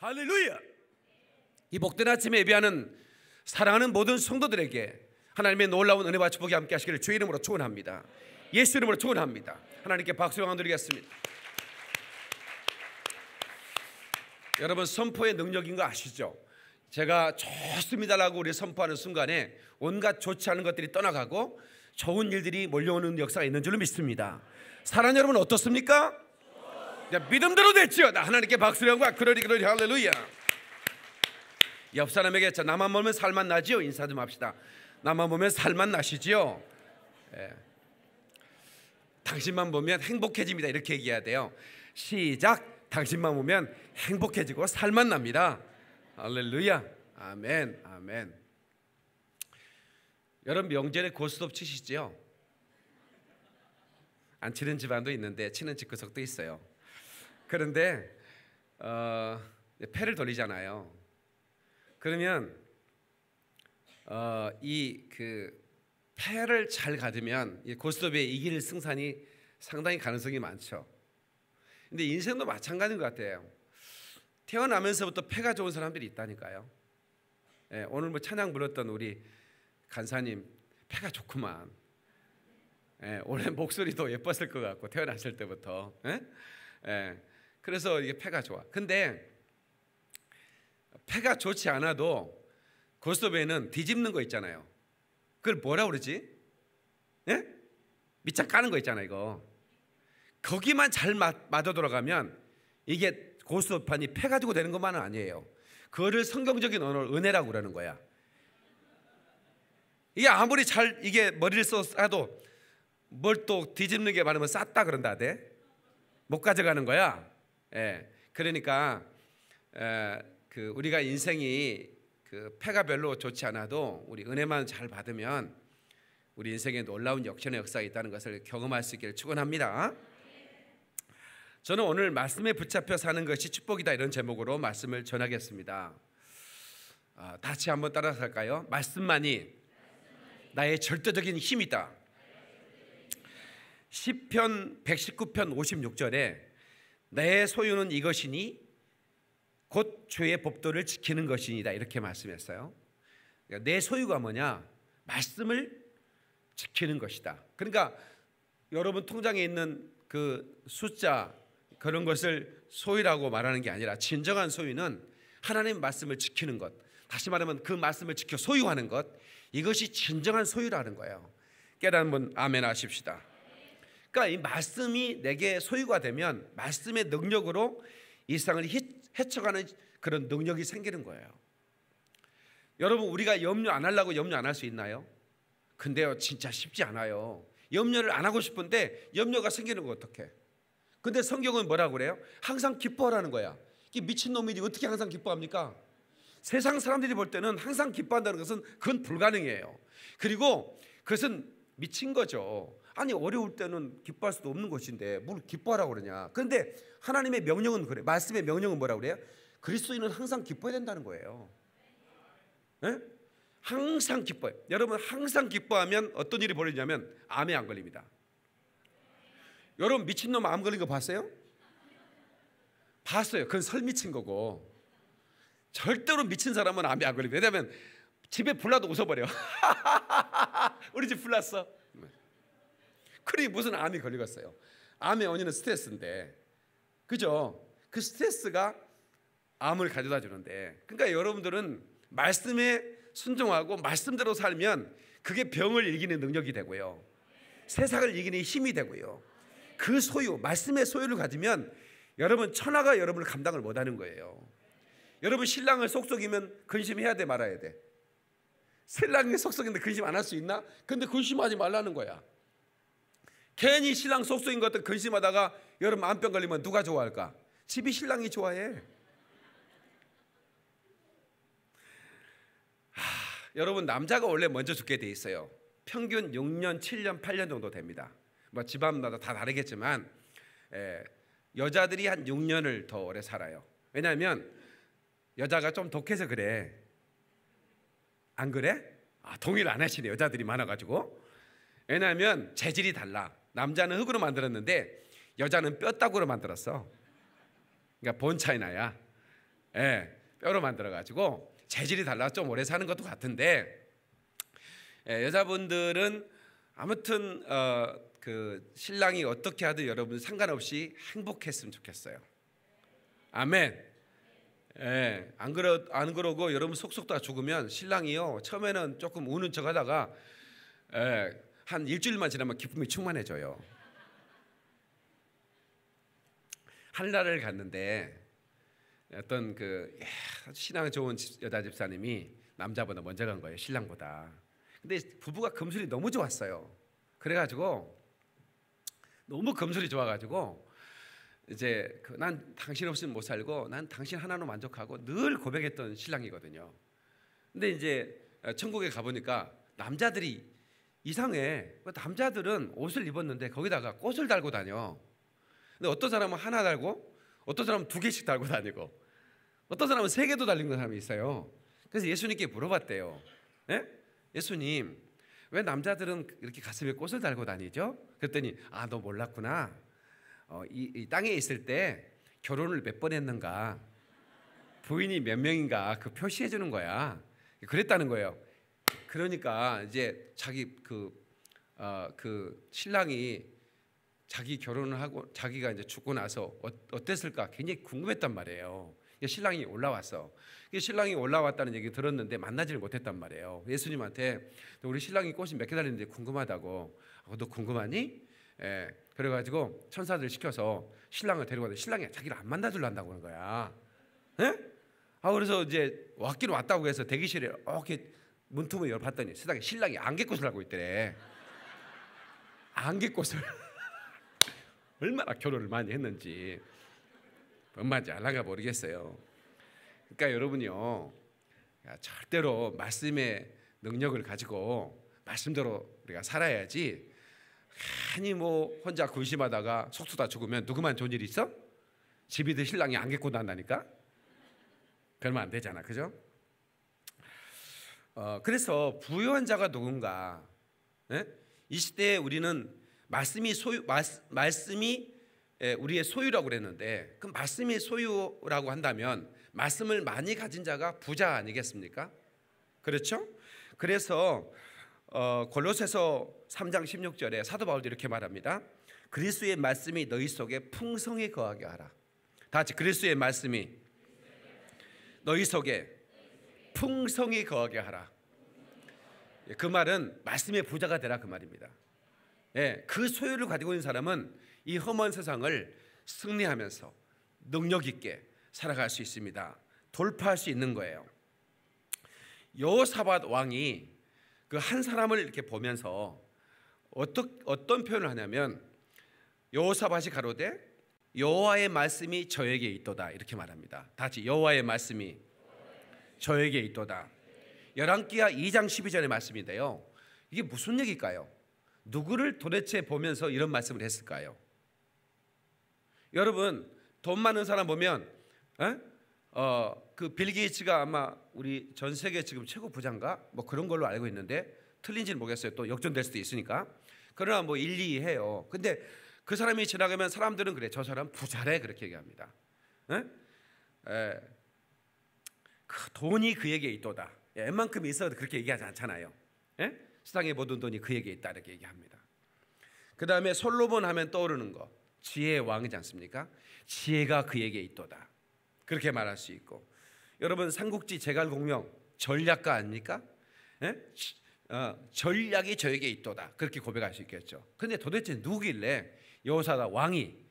할렐루야. 이 복된 아침에 예배하는 사랑하는 모든 성도들에게 하나님의 놀라운 은혜와 축복이 함께 하시기를 주의 이름으로 축원합니다. 예수 이름으로 축원합니다. 하나님께 박수 영광 드리겠습니다. 여러분, 선포의 능력인 거 아시죠? 제가 좋습니다라고 우리 선포하는 순간에 온갖 좋지 않은 것들이 떠나가고 좋은 일들이 몰려오는 역사가 있는 줄로 믿습니다. 사랑하는 여러분, 어떻습니까? 믿음대로 됐죠. 하나님께 박수 영광. 그러리 할렐루야. 옆 사람에게 나만 보면 살만 나지요? 인사 좀 합시다. 나만 보면 살만 나시지요? 당신만 보면 행복해집니다. 이렇게 얘기해야 돼요. 시작. 당신만 보면 행복해지고 살만 납니다. 할렐루야. 아멘. 아멘. 여러분, 명절에 고스톱 치시죠? 안 치는 집안도 있는데 치는 집구석도 있어요. 그런데 패를 돌리잖아요. 그러면 이 패를 잘 가두면 이 고스톱에 이길 승산이 상당히 가능성이 많죠. 근데 인생도 마찬가지인 것 같아요. 태어나면서부터 패가 좋은 사람들이 있다니까요. 오늘 뭐 찬양 불렀던 우리 간사님 패가 좋구만. 원래 목소리도 예뻤을 것 같고 태어났을 때부터. 그래서 이게 패가 좋아. 근데 패가 좋지 않아도 고스톱에는 뒤집는 거 있잖아요. 그걸 뭐라 그러지? 밑장 까는 거 있잖아요. 이거 거기만 잘 맞아 돌아가면 이게 고스톱판이 패 가지고 되는 것만은 아니에요. 그거를 성경적인 언어로 은혜라고 그러는 거야. 이게 아무리 잘 이게 머리를 써도 뭘 또 뒤집는 게 많으면 쌌다 그런다 돼. 못 가져가는 거야. 그러니까 우리가 인생이 패가 별로 좋지 않아도 우리 은혜만 잘 받으면 우리 인생에 놀라운 역전의 역사가 있다는 것을 경험할 수 있기를 축원합니다. 저는 오늘 말씀에 붙잡혀 사는 것이 축복이다, 이런 제목으로 말씀을 전하겠습니다. 같이 한번 따라서 할까요? 말씀만이 나의 절대적인 힘이다. 시편 119편 56절에 내 소유는 이것이니 곧 주의 법도를 지키는 것이니다, 이렇게 말씀했어요. 그러니까 내 소유가 뭐냐? 말씀을 지키는 것이다. 그러니까 여러분 통장에 있는 그 숫자 그런 것을 소유라고 말하는 게 아니라 진정한 소유는 하나님의 말씀을 지키는 것, 다시 말하면 그 말씀을 지켜 소유하는 것, 이것이 진정한 소유라는 거예요. 깨닫는 아멘 하십시다. 그러니까 이 말씀이 내게 소유가 되면 말씀의 능력으로 이 세상을 헤쳐가는 그런 능력이 생기는 거예요. 여러분, 우리가 염려 안 하려고 염려 안 할 수 있나요? 근데요, 진짜 쉽지 않아요. 염려를 안 하고 싶은데 염려가 생기는 거 어떡해? 근데 성경은 뭐라고 그래요? 항상 기뻐하라는 거야. 이게 미친놈이지 어떻게 항상 기뻐합니까? 세상 사람들이 볼 때는 항상 기뻐한다는 것은 그건 불가능해요. 그리고 그것은 미친 거죠. 아니, 어려울 때는 기뻐할 수도 없는 것인데 뭘 기뻐하라고 그러냐. 그런데 하나님의 명령은 그래. 말씀의 명령은 뭐라고 그래요? 그리스도인은 항상 기뻐해야 된다는 거예요. 항상 기뻐해요. 여러분, 항상 기뻐하면 어떤 일이 벌어지냐면 암에 안 걸립니다. 여러분, 미친놈 암 걸린 거 봤어요? 봤어요. 그건 설 미친 거고, 절대로 미친 사람은 암에 안 걸립니다. 왜냐하면 집에 불나도 웃어버려. 우리 집 불났어. 그러니 무슨 암이 걸리겠어요? 암의 원인은 스트레스인데, 그죠? 그 스트레스가 암을 가져다 주는데, 그러니까 여러분들은 말씀에 순종하고 말씀대로 살면 그게 병을 이기는 능력이 되고요, 세상을 이기는 힘이 되고요, 그 소유, 말씀의 소유를 가지면 여러분, 천하가 여러분을 감당을 못하는 거예요. 여러분, 신랑을 속속이면 근심해야 돼, 말아야 돼? 신랑이 속속인데 근심 안 할 수 있나? 근데 근심하지 말라는 거야. 괜히 신랑 속속인 것들 근심하다가 여러분 암병 걸리면 누가 좋아할까? 집이 신랑이 좋아해. 여러분, 남자가 원래 먼저 죽게 돼 있어요. 평균 6년, 7년, 8년 정도 됩니다. 뭐 집안마다 다 다르겠지만 여자들이 한 6년을 더 오래 살아요. 왜냐하면 여자가 좀 독해서 그래. 안 그래? 동의를 안 하시네, 여자들이 많아가지고. 왜냐하면 재질이 달라. 남자는 흙으로 만들었는데 여자는 뼈다구로 만들었어. 그러니까 본 차이 나야. 예, 뼈로 만들어 가지고 재질이 달라 좀 오래 사는 것도 같은데, 여자분들은 아무튼 그 신랑이 어떻게 하든 여러분 상관없이 행복했으면 좋겠어요. 아멘. 예, 안 그러고 여러분 속속 다 죽으면 신랑이요 처음에는 조금 우는 척하다가 한 일주일만 지나면 기쁨이 충만해져요. 한나라를 갔는데 어떤 그 신앙 좋은 여자 집사님이 남자보다 먼저 간 거예요, 신랑보다. 근데 부부가 금술이 너무 좋았어요. 그래가지고 너무 금술이 좋아가지고 이제 난 당신 없이는 못 살고 난 당신 하나로 만족하고 늘 고백했던 신랑이거든요. 근데 이제 천국에 가보니까 남자들이 이상해. 남자들은 옷을 입었는데 거기다가 꽃을 달고 다녀. 근데 어떤 사람은 하나 달고 어떤 사람은 2개씩 달고 다니고 어떤 사람은 3개도 달린 사람이 있어요. 그래서 예수님께 물어봤대요. 예? 예수님, 왜 남자들은 이렇게 가슴에 꽃을 달고 다니죠? 그랬더니 너 몰랐구나. 이 땅에 있을 때 결혼을 몇 번 했는가, 부인이 몇 명인가 그 표시해 주는 거야. 그랬다는 거예요. 그러니까 이제 자기 그 신랑이 자기 결혼을 하고 자기가 이제 죽고 나서 어땠을까 굉장히 궁금했단 말이에요. 신랑이 올라왔어. 신랑이 올라왔다는 얘기 들었는데 만나지를 못했단 말이에요. 예수님한테 우리 신랑이 꽃이 몇 개 달리는지 궁금하다고. 너 궁금하니? 예. 그래가지고 천사들 시켜서 신랑을 데려가는데 신랑이 자기를 안 만나주려 한다고 하는 거야. 예? 그래서 이제 왔긴 왔다고 해서 대기실에 이렇게 문틈을 열어봤더니 세상에 신랑이 안개꽃을 하고 있더래. 안개꽃을. 얼마나 결혼을 많이 했는지 얼마인지 알랑가 모르겠어요. 그러니까 여러분이요, 절대로 말씀의 능력을 가지고 말씀대로 우리가 살아야지. 괜히 뭐 혼자 근심하다가 속수다 죽으면 누구만 좋은 일 있어? 집이든 신랑이 안개꽃 난다니까. 그러면 안 되잖아, 그죠? 그래서 부유한 자가 누군가? 예? 이 시대에 우리는 말씀이 우리의 소유라고 그랬는데, 그 말씀이 소유라고 한다면 말씀을 많이 가진 자가 부자 아니겠습니까? 그렇죠? 그래서 골로새서 3장 16절에 사도 바울도 이렇게 말합니다. 그리스도의 말씀이 너희 속에 풍성히 거하게 하라. 다 같이 그리스도의 말씀이 너희 속에 풍성히 거하게 하라. 그 말은 말씀의 부자가 되라 그 말입니다. 그 소유를 가지고 있는 사람은 이 험한 세상을 승리하면서 능력 있게 살아갈 수 있습니다. 돌파할 수 있는 거예요. 여호사밧 왕이 그 한 사람을 이렇게 보면서 어떤 표현을 하냐면, 여호사밧이 가로되 여호와의 말씀이 저에게 있도다 이렇게 말합니다. 다 같이 여호와의 말씀이 저에게 있도다. 열왕기하 2장 12절의 말씀인데요, 이게 무슨 얘기일까요? 누구를 도대체 보면서 이런 말씀을 했을까요? 여러분, 돈 많은 사람 보면 그 빌 게이츠가 아마 우리 전 세계 지금 최고 부자인가 뭐 그런 걸로 알고 있는데, 틀린지는 모르겠어요. 또 역전될 수도 있으니까. 그러나 뭐 일리 해요. 근데 그 사람이 지나가면 사람들은 그래, 저 사람 부자래 그렇게 얘기합니다. 그 돈이 그에게 있도다. 웬만큼 있어도 그렇게 얘기하지 않잖아요. 세상의 모든 돈이 그에게 있다 이렇게 얘기합니다. 그 다음에 솔로몬 하면 떠오르는 거, 지혜의 왕이지 않습니까? 지혜가 그에게 있도다 그렇게 말할 수 있고, 여러분 삼국지 제갈공명 전략가 아닙니까? 전략이 저에게 있도다 그렇게 고백할 수 있겠죠. 근데 도대체 누구길래 여호사밧 왕이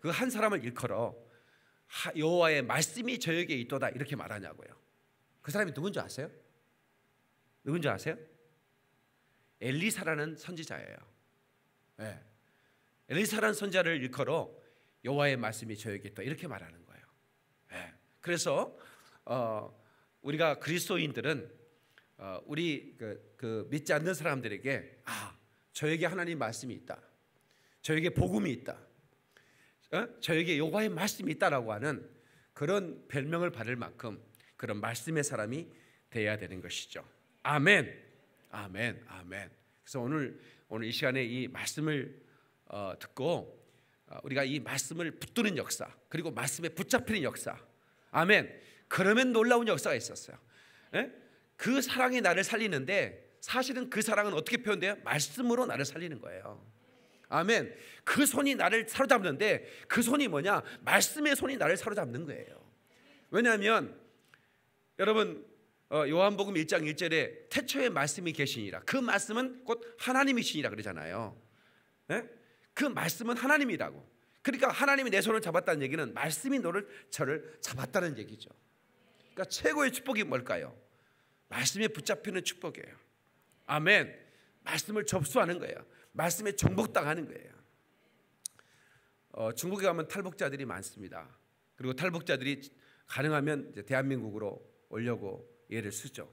그 한 사람을 일컬어 여호와의 말씀이 저에게 있도다 이렇게 말하냐고요. 그 사람이 누군지 아세요? 누군지 아세요? 엘리사라는 선지자예요. 엘리사라는 선지자를 일컬어 여호와의 말씀이 저에게 있다 이렇게 말하는 거예요. 그래서 우리가 그리스도인들은 우리 그 믿지 않는 사람들에게 저에게 하나님 말씀이 있다, 저에게 복음이 있다, 저에게 여호와의 말씀이 있다라고 하는 그런 별명을 받을 만큼 그런 말씀의 사람이 되어야 되는 것이죠. 아멘, 아멘, 아멘. 그래서 오늘 이 시간에 이 말씀을 듣고 우리가 이 말씀을 붙드는 역사, 그리고 말씀에 붙잡히는 역사, 아멘. 그러면 놀라운 역사가 있었어요. 예? 그 사랑이 나를 살리는데 사실은 그 사랑은 어떻게 표현돼요? 말씀으로 나를 살리는 거예요. 아멘. 그 손이 나를 사로잡는데 그 손이 뭐냐? 말씀의 손이 나를 사로잡는 거예요. 왜냐하면 여러분 요한복음 1장 1절에 태초에 말씀이 계시니라. 그 말씀은 곧 하나님이시니라 그러잖아요. 예? 그 말씀은 하나님이라고. 그러니까 하나님이 내 손을 잡았다는 얘기는 말씀이 저를 잡았다는 얘기죠. 그러니까 최고의 축복이 뭘까요? 말씀에 붙잡히는 축복이에요. 아멘. 말씀을 접수하는 거예요. 말씀에 정복당하는 거예요. 중국에 가면 탈북자들이 많습니다. 그리고 탈북자들이 가능하면 이제 대한민국으로 오려고 예를 쓰죠.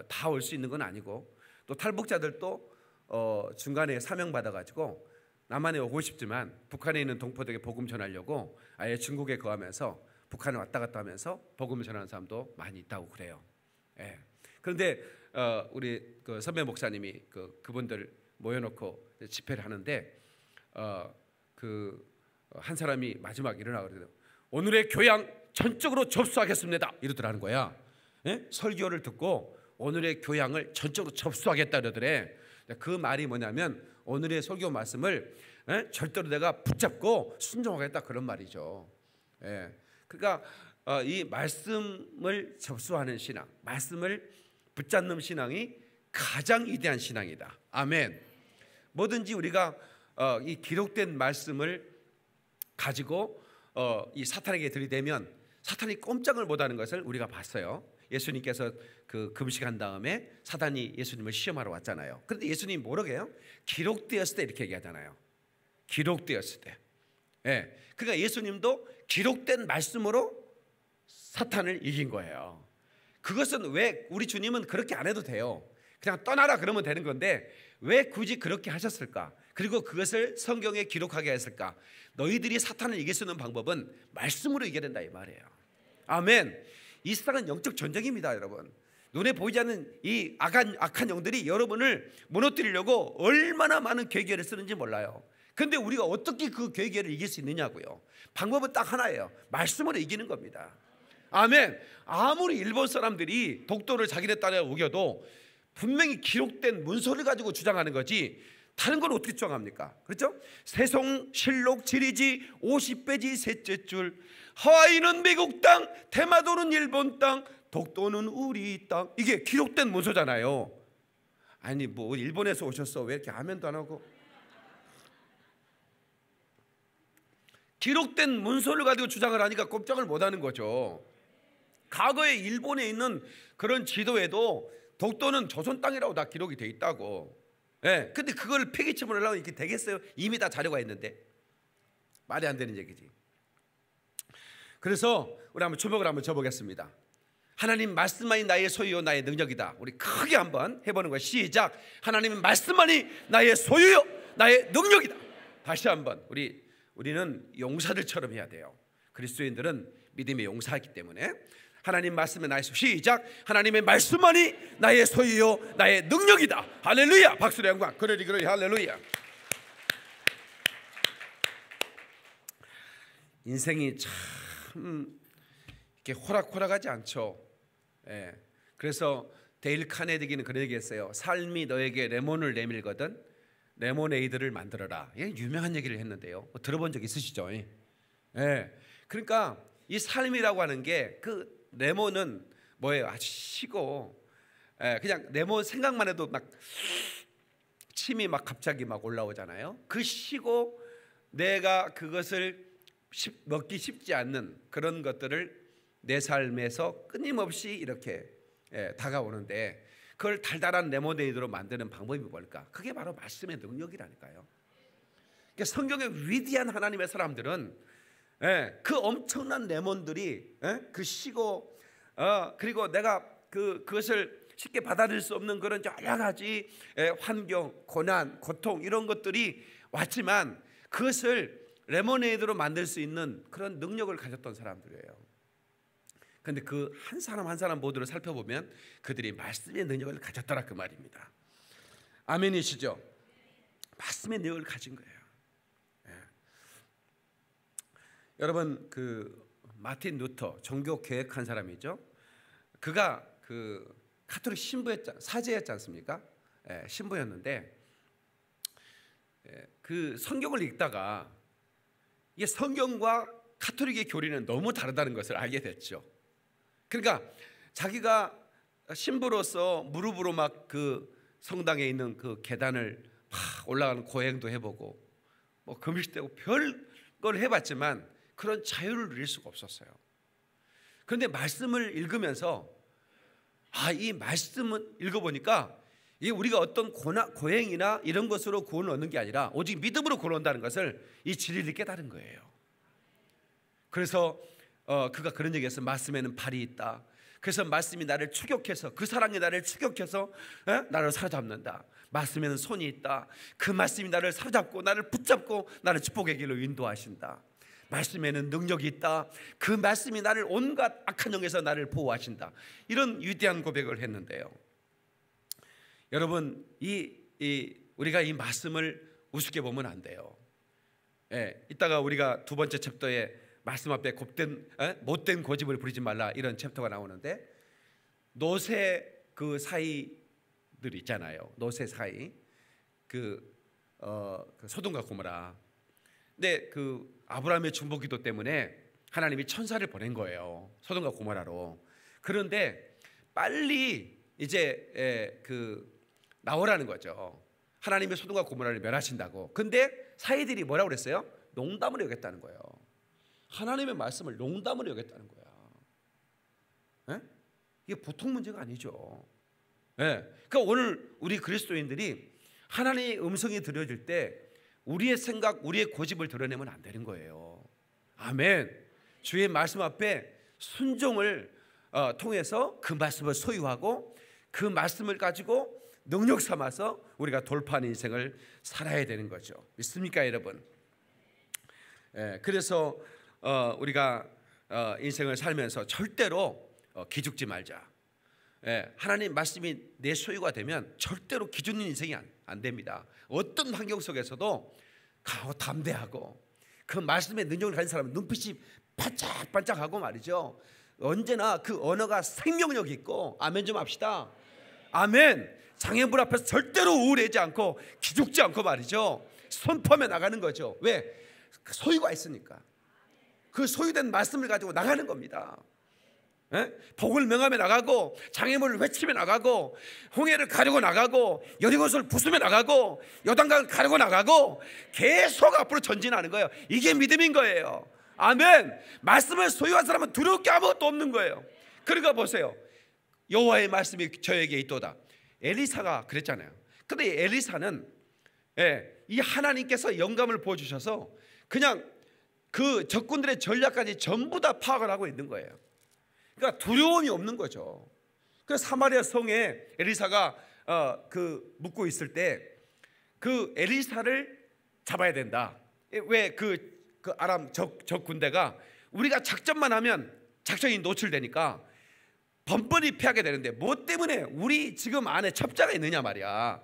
다 올 수 있는 건 아니고 또 탈북자들도 중간에 사명 받아가지고 남한에 오고 싶지만 북한에 있는 동포들에게 복음 전하려고 아예 중국에 거하면서 북한에 왔다 갔다 하면서 복음 전하는 사람도 많이 있다고 그래요. 예. 그런데 우리 그 선배 목사님이 그분들 모여놓고 집회를 하는데 한 사람이 마지막 일어나 그러더라고요. 오늘의 교양 전적으로 접수하겠습니다 이러더라는 거야. 예? 설교를 듣고 오늘의 교양을 전적으로 접수하겠다 그러더래. 그 말이 뭐냐면 오늘의 설교 말씀을 절대로 내가 붙잡고 순종하겠다 그런 말이죠. 예. 그러니까 이 말씀을 접수하는 신앙, 말씀을 붙잡는 신앙이 가장 위대한 신앙이다. 아멘. 뭐든지 우리가 이 기록된 말씀을 가지고 이 사탄에게 들이대면 사탄이 꼼짝을 못하는 것을 우리가 봤어요. 예수님께서 그 금식한 다음에 사탄이 예수님을 시험하러 왔잖아요. 그런데 예수님이 뭐라고 해요? 기록되었을 때 이렇게 얘기하잖아요. 기록되었을 때. 예. 그러니까 예수님도 기록된 말씀으로 사탄을 이긴 거예요. 그것은 왜 우리 주님은 그렇게 안 해도 돼요. 그냥 떠나라 그러면 되는 건데 왜 굳이 그렇게 하셨을까? 그리고 그것을 성경에 기록하게 했을까? 너희들이 사탄을 이길 수 있는 방법은 말씀으로 이겨야 된다 이 말이에요. 아멘. 이 세상은 영적 전쟁입니다, 여러분. 눈에 보이지 않는 이 악한 영들이 여러분을 무너뜨리려고 얼마나 많은 괴계를 쓰는지 몰라요. 그런데 우리가 어떻게 그 괴계를 이길 수 있느냐고요. 방법은 딱 하나예요. 말씀으로 이기는 겁니다. 아멘. 아무리 일본 사람들이 독도를 자기네 땅에 우겨도 분명히 기록된 문서를 가지고 주장하는 거지 다른 건 어떻게 주장합니까? 그렇죠? 세송실록 지리지 50페이지 셋째 줄 하와이는 미국 땅, 대마도는 일본 땅, 독도는 우리 땅. 이게 기록된 문서잖아요. 아니 뭐 일본에서 오셨어 왜 이렇게 아멘도 안 하고. 기록된 문서를 가지고 주장을 하니까 꼼짝을 못하는 거죠. 과거에 일본에 있는 그런 지도에도 독도는 조선 땅이라고 다 기록이 돼 있다고. 예, 근데 그걸 폐기처분 하려고 이렇게 되겠어요? 이미 다 자료가 있는데. 말이 안 되는 얘기지. 그래서 우리 한번 주먹을 한번 줘보겠습니다. 하나님 말씀만이 나의 소유요 나의 능력이다. 우리 크게 한번 해보는 거 시작. 하나님 말씀만이 나의 소유요 나의 능력이다. 다시 한번 우리는 용사들처럼 해야 돼요. 그리스도인들은 믿음의 용사이기 때문에 하나님 말씀은 나의 시작. 하나님의 말씀만이 나의 소유요 나의 능력이다. 할렐루야. 박수로 영광. 그러리 할렐루야. 인생이 참 이렇게 호락호락하지 않죠. 예. 그래서 데일 카네디기는 그런 얘기했어요. 삶이 너에게 레몬을 내밀거든 레모네이드를 만들어라. 예, 유명한 얘기를 했는데요. 들어본 적 있으시죠? 예. 그러니까 이 삶이라고 하는 게 그 레몬은 뭐예요? 아주 시고, 예, 그냥 레몬 생각만 해도 막 침이 막 갑자기 막 올라오잖아요. 그 시고 내가 그것을 먹기 쉽지 않는 그런 것들을 내 삶에서 끊임없이 이렇게 다가오는데 그걸 달달한 레모네이드로 만드는 방법이 뭘까? 그게 바로 말씀의 능력이라니까요. 그러니까 성경의 위대한 하나님의 사람들은 그 엄청난 레몬들이 그 시고 그리고 내가 그것을 쉽게 받아들일 수 없는 그런 여러 가지 환경, 고난, 고통 이런 것들이 왔지만 그것을 레모네이드로 만들 수 있는 그런 능력을 가졌던 사람들이에요. 그런데 그 한 사람 한 사람 모두를 살펴보면 그들이 말씀의 능력을 가졌더라 그 말입니다. 아멘이시죠? 말씀의 능력을 가진 거예요. 예. 여러분 마틴 루터, 종교 개혁한 사람이죠. 그가 그 카톨릭 사제였지 않습니까? 신부였는데 그 성경을 읽다가 이게 성경과 카톨릭의 교리는 너무 다르다는 것을 알게 됐죠. 그러니까 자기가 신부로서 무릎으로 막 그 성당에 있는 그 계단을 막 올라가는 고행도 해보고 뭐 금식되고 별걸 해봤지만 그런 자유를 누릴 수가 없었어요. 그런데 말씀을 읽으면서 이 말씀을 읽어보니까 이게 우리가 어떤 고행이나 이런 것으로 구원을 얻는 게 아니라 오직 믿음으로 구원을 얻는다는 것을 이 진리를 깨달은 거예요. 그래서 그가 그런 얘기했어요. 말씀에는 발이 있다. 그래서 말씀이 나를 추격해서, 그 사랑이 나를 추격해서 나를 사로잡는다. 말씀에는 손이 있다. 그 말씀이 나를 사로잡고 나를 붙잡고 나를 축복의 길로 인도하신다. 말씀에는 능력이 있다. 그 말씀이 나를 온갖 악한 영에서 나를 보호하신다. 이런 위대한 고백을 했는데요. 여러분, 우리가 이 말씀을 우습게 보면 안 돼요. 이따가 우리가 두 번째 챕터에 말씀 앞에 못된 고집을 부리지 말라 이런 챕터가 나오는데, 노새 그 사이들 있잖아요. 노새 사이 그 소돔과 고모라. 근데 그 아브라함의 중보기도 때문에 하나님이 천사를 보낸 거예요. 소돔과 고모라로. 그런데 빨리 이제 나오라는 거죠. 하나님이 소돔과 고모라를 멸하신다고. 근데 사이들이 뭐라고 그랬어요? 농담으로 여겼다는 거예요. 하나님의 말씀을 농담으로 여겼다는 거야. 이게 보통 문제가 아니죠. 그러니까 오늘 우리 그리스도인들이 하나님의 음성이 들려질 때 우리의 생각, 우리의 고집을 드러내면 안 되는 거예요. 아멘. 주의 말씀 앞에 순종을 통해서 그 말씀을 소유하고 그 말씀을 가지고 능력 삼아서 우리가 돌파하는 인생을 살아야 되는 거죠. 믿습니까, 여러분? 그래서 우리가 인생을 살면서 절대로 기죽지 말자. 하나님 말씀이 내 소유가 되면 절대로 기죽는 인생이 안 됩니다. 어떤 환경 속에서도 강하고 담대하고 그 말씀의 능력을 가진 사람은 눈빛이 반짝반짝하고 말이죠. 언제나 그 언어가 생명력 있고. 아멘 좀 합시다. 아멘. 장애물 앞에서 절대로 우울하지 않고 기죽지 않고 말이죠. 선포하며 나가는 거죠. 왜? 소유가 있으니까. 그 소유된 말씀을 가지고 나가는 겁니다. 복을 명하며 나가고, 장애물을 외치며 나가고, 홍해를 가르고 나가고, 여리고를 부수며 나가고, 요단강을 가르고 나가고, 계속 앞으로 전진하는 거예요. 이게 믿음인 거예요. 아멘. 말씀을 소유한 사람은 두려울 게 아무것도 없는 거예요. 그러니까 보세요. 여호와의 말씀이 저에게 있도다. 엘리사가 그랬잖아요. 근데 엘리사는 이 하나님께서 영감을 부어주셔서 그냥 그 적군들의 전략까지 전부 다 파악을 하고 있는 거예요. 그러니까 두려움이 없는 거죠. 그래서 사마리아 성에 엘리사가 묵고 있을 때 그 엘리사를 잡아야 된다. 왜 그 아람 적 군대가 우리가 작전만 하면 작전이 노출되니까 번번이 피하게 되는데, 뭐 때문에? 우리 지금 안에 첩자가 있느냐 말이야.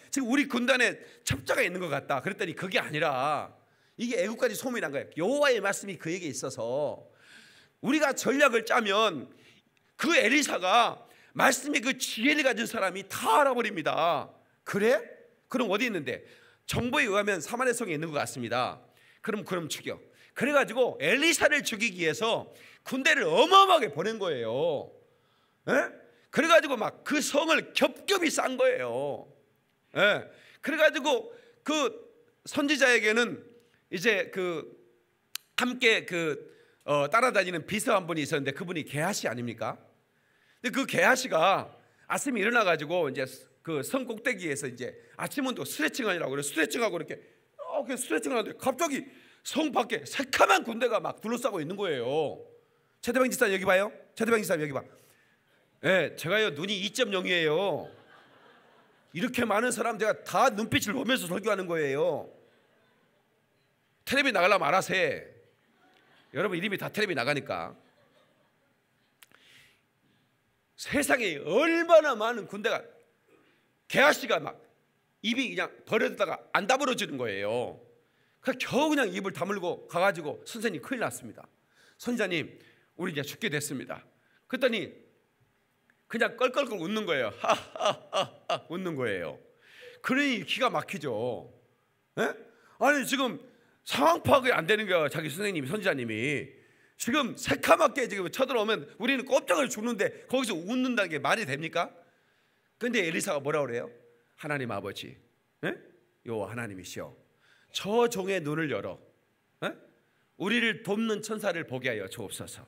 지금 우리 군단에 첩자가 있는 것 같다. 그랬더니 그게 아니라 이게 애국까지 소문이 난 거예요. 여호와의 말씀이 그에게 있어서 우리가 전략을 짜면 그 엘리사가 말씀의 그 지혜를 가진 사람이 다 알아버립니다. 그래? 그럼 어디 있는데? 정보에 의하면 사마리아 성에 있는 것 같습니다. 그럼 죽여. 그래가지고 엘리사를 죽이기 위해서 군대를 어마어마하게 보낸 거예요. 그래가지고 막 그 성을 겹겹이 싼 거예요. 그래가지고 그 선지자에게는 이제 함께 따라다니는 비서 한 분이 있었는데 그분이 게하시 아닙니까? 근데 그 게하시가 아침에 일어나가지고 이제 그 성 꼭대기에서 이제 아침 운동 스트레칭하려고 그래. 스트레칭하고 이렇게 스트레칭하는데 갑자기 성 밖에 새카만 군대가 막 둘러싸고 있는 거예요. 최대방 지사님 여기 봐요. 최대방 지사님 여기 봐. 제가요 눈이 2.0이에요. 이렇게 많은 사람 제가 다 눈빛을 보면서 설교하는 거예요. 텔레비 나가려면 알아서 해. 여러분 이름이 다 텔레비 나가니까. 세상에 얼마나 많은 군대가, 게하씨가 막 입이 그냥 버려지다가 안 다물어지는 거예요. 그래서 겨우 그냥 입을 다물고 가가지고 선생님 큰일 났습니다. 선지자님, 우리 이제 죽게 됐습니다. 그랬더니 그냥 껄껄껄 웃는 거예요. 하하하하 웃는 거예요. 그러니 기가 막히죠. 에? 아니 지금 상황 파악이 안 되는 거야. 자기 선생님이, 선지자님이 지금 새카맣게 지금 쳐들어오면 우리는 꼼짝을 죽는데 거기서 웃는다는 게 말이 됩니까? 근데 엘리사가 뭐라 그래요? 하나님 아버지, 에? 요 하나님이시여, 저 종의 눈을 열어, 에? 우리를 돕는 천사를 보게 하여 주옵소서.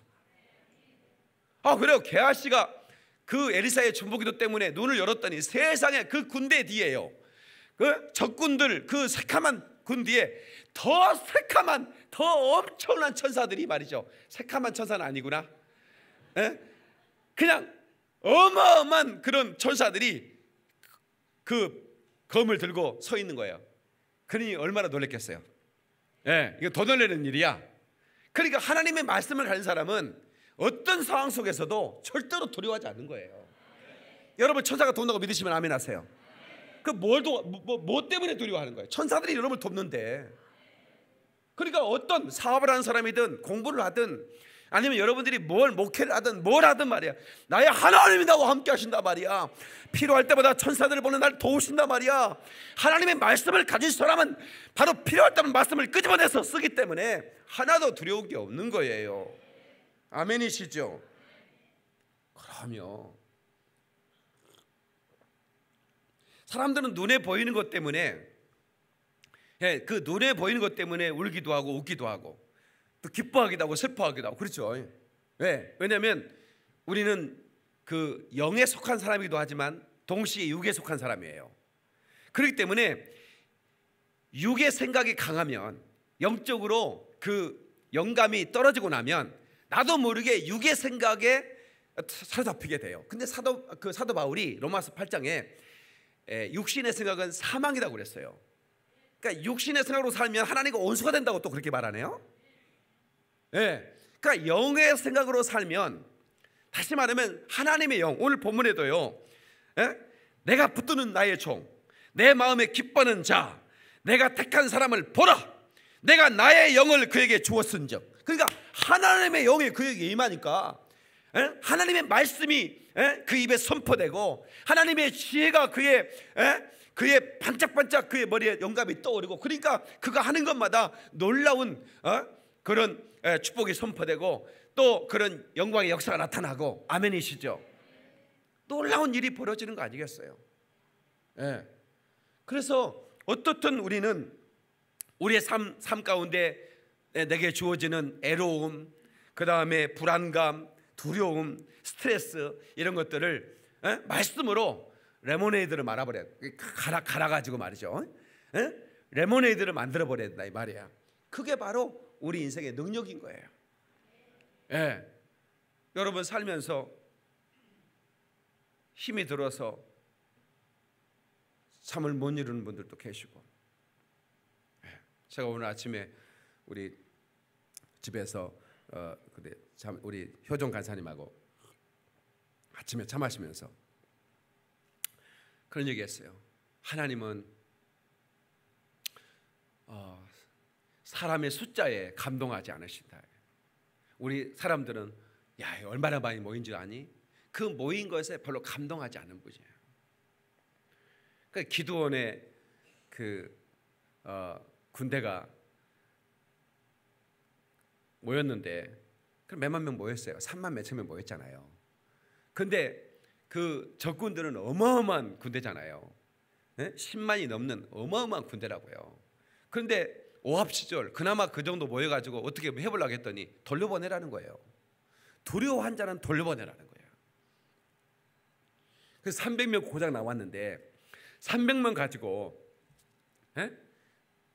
그래요. 게하시가 그 엘리사의 중보기도 때문에 눈을 열었더니 세상에 그 군대 뒤에요, 그 적군들, 그 새카만 군 뒤에 더 새카만, 더 엄청난 천사들이 말이죠. 새카만 천사는 아니구나. 에? 그냥 어마어마한 그런 천사들이 그 검을 들고 서 있는 거예요. 그러니 얼마나 놀랬겠어요. 예, 이거 더 놀라는 일이야. 그러니까 하나님의 말씀을 가진 사람은 어떤 상황 속에서도 절대로 두려워하지 않는 거예요. 여러분 천사가 돕는다고 믿으시면 아멘 하세요. 그 뭐 때문에 두려워하는 거예요? 천사들이 여러분을 돕는데. 그러니까 어떤 사업을 하는 사람이든 공부를 하든 아니면 여러분들이 뭘 목회를 하든 뭘 하든 말이야, 나의 하나님이 나와 함께 하신다 말이야. 필요할 때마다 천사들을 보내 나를 도우신다 말이야. 하나님의 말씀을 가진 사람은 바로 필요할 때마다 말씀을 끄집어내서 쓰기 때문에 하나도 두려운 게 없는 거예요. 아멘이시죠? 그럼요. 사람들은 눈에 보이는 것 때문에, 그 눈에 보이는 것 때문에 울기도 하고 웃기도 하고 또 기뻐하기도 하고 슬퍼하기도 하고 그렇죠. 왜? 왜냐하면 우리는 그 영에 속한 사람이기도 하지만 동시에 육에 속한 사람이에요. 그렇기 때문에 육의 생각이 강하면, 영적으로 그 영감이 떨어지고 나면 나도 모르게 육의 생각에 사로잡히게 돼요. 근데 사도 바울이 로마서 8장에 육신의 생각은 사망이라고 그랬어요. 그러니까 육신의 생각으로 살면 하나님과 온수가 된다고 또 그렇게 말하네요. 그러니까 영의 생각으로 살면, 다시 말하면 하나님의 영, 오늘 본문에도요, 내가 붙드는 나의 종, 내 마음에 기뻐하는 자, 내가 택한 사람을 보라, 내가 나의 영을 그에게 주었은즉. 그러니까 하나님의 영이 그에게 임하니까 하나님의 말씀이 그 입에 선포되고 하나님의 지혜가 그의 반짝반짝 그의 머리에 영감이 떠오르고, 그러니까 그가 하는 것마다 놀라운 그런 축복이 선포되고 또 그런 영광의 역사가 나타나고. 아멘이시죠? 놀라운 일이 벌어지는 거 아니겠어요? 그래서 어떻든 우리는 우리의 삶 가운데 내게 주어지는 애로움, 그 다음에 불안감, 두려움, 스트레스, 이런 것들을 말씀으로 레모네이드를 말아버려야 돼. 갈아가지고 말이죠. 레모네이드를 만들어버려야 된다 이 말이야. 그게 바로 우리 인생의 능력인 거예요. 여러분 살면서 힘이 들어서 잠을 못 이루는 분들도 계시고, 제가 오늘 아침에 우리 집에서 우리 효정 간사님하고 아침에 차 마시면서 그런 얘기했어요. 하나님은 사람의 숫자에 감동하지 않으신다. 우리 사람들은 야 얼마나 많이 모인 줄 아니? 그 모인 것에 별로 감동하지 않는 분이에요. 그러니까 기드온의 군대가 모였는데 몇만 명 모였어요. 3만 몇천 명 모였잖아요. 근데 그 적군들은 어마어마한 군대잖아요. 10만이 넘는 어마어마한 군대라고요. 그런데 오합 시절 그나마 그 정도 모여가지고 어떻게 해보려고 했더니 돌려보내라는 거예요. 두려워한 자는 돌려보내라는 거예요. 그래서 300명 고작 나왔는데 300명 가지고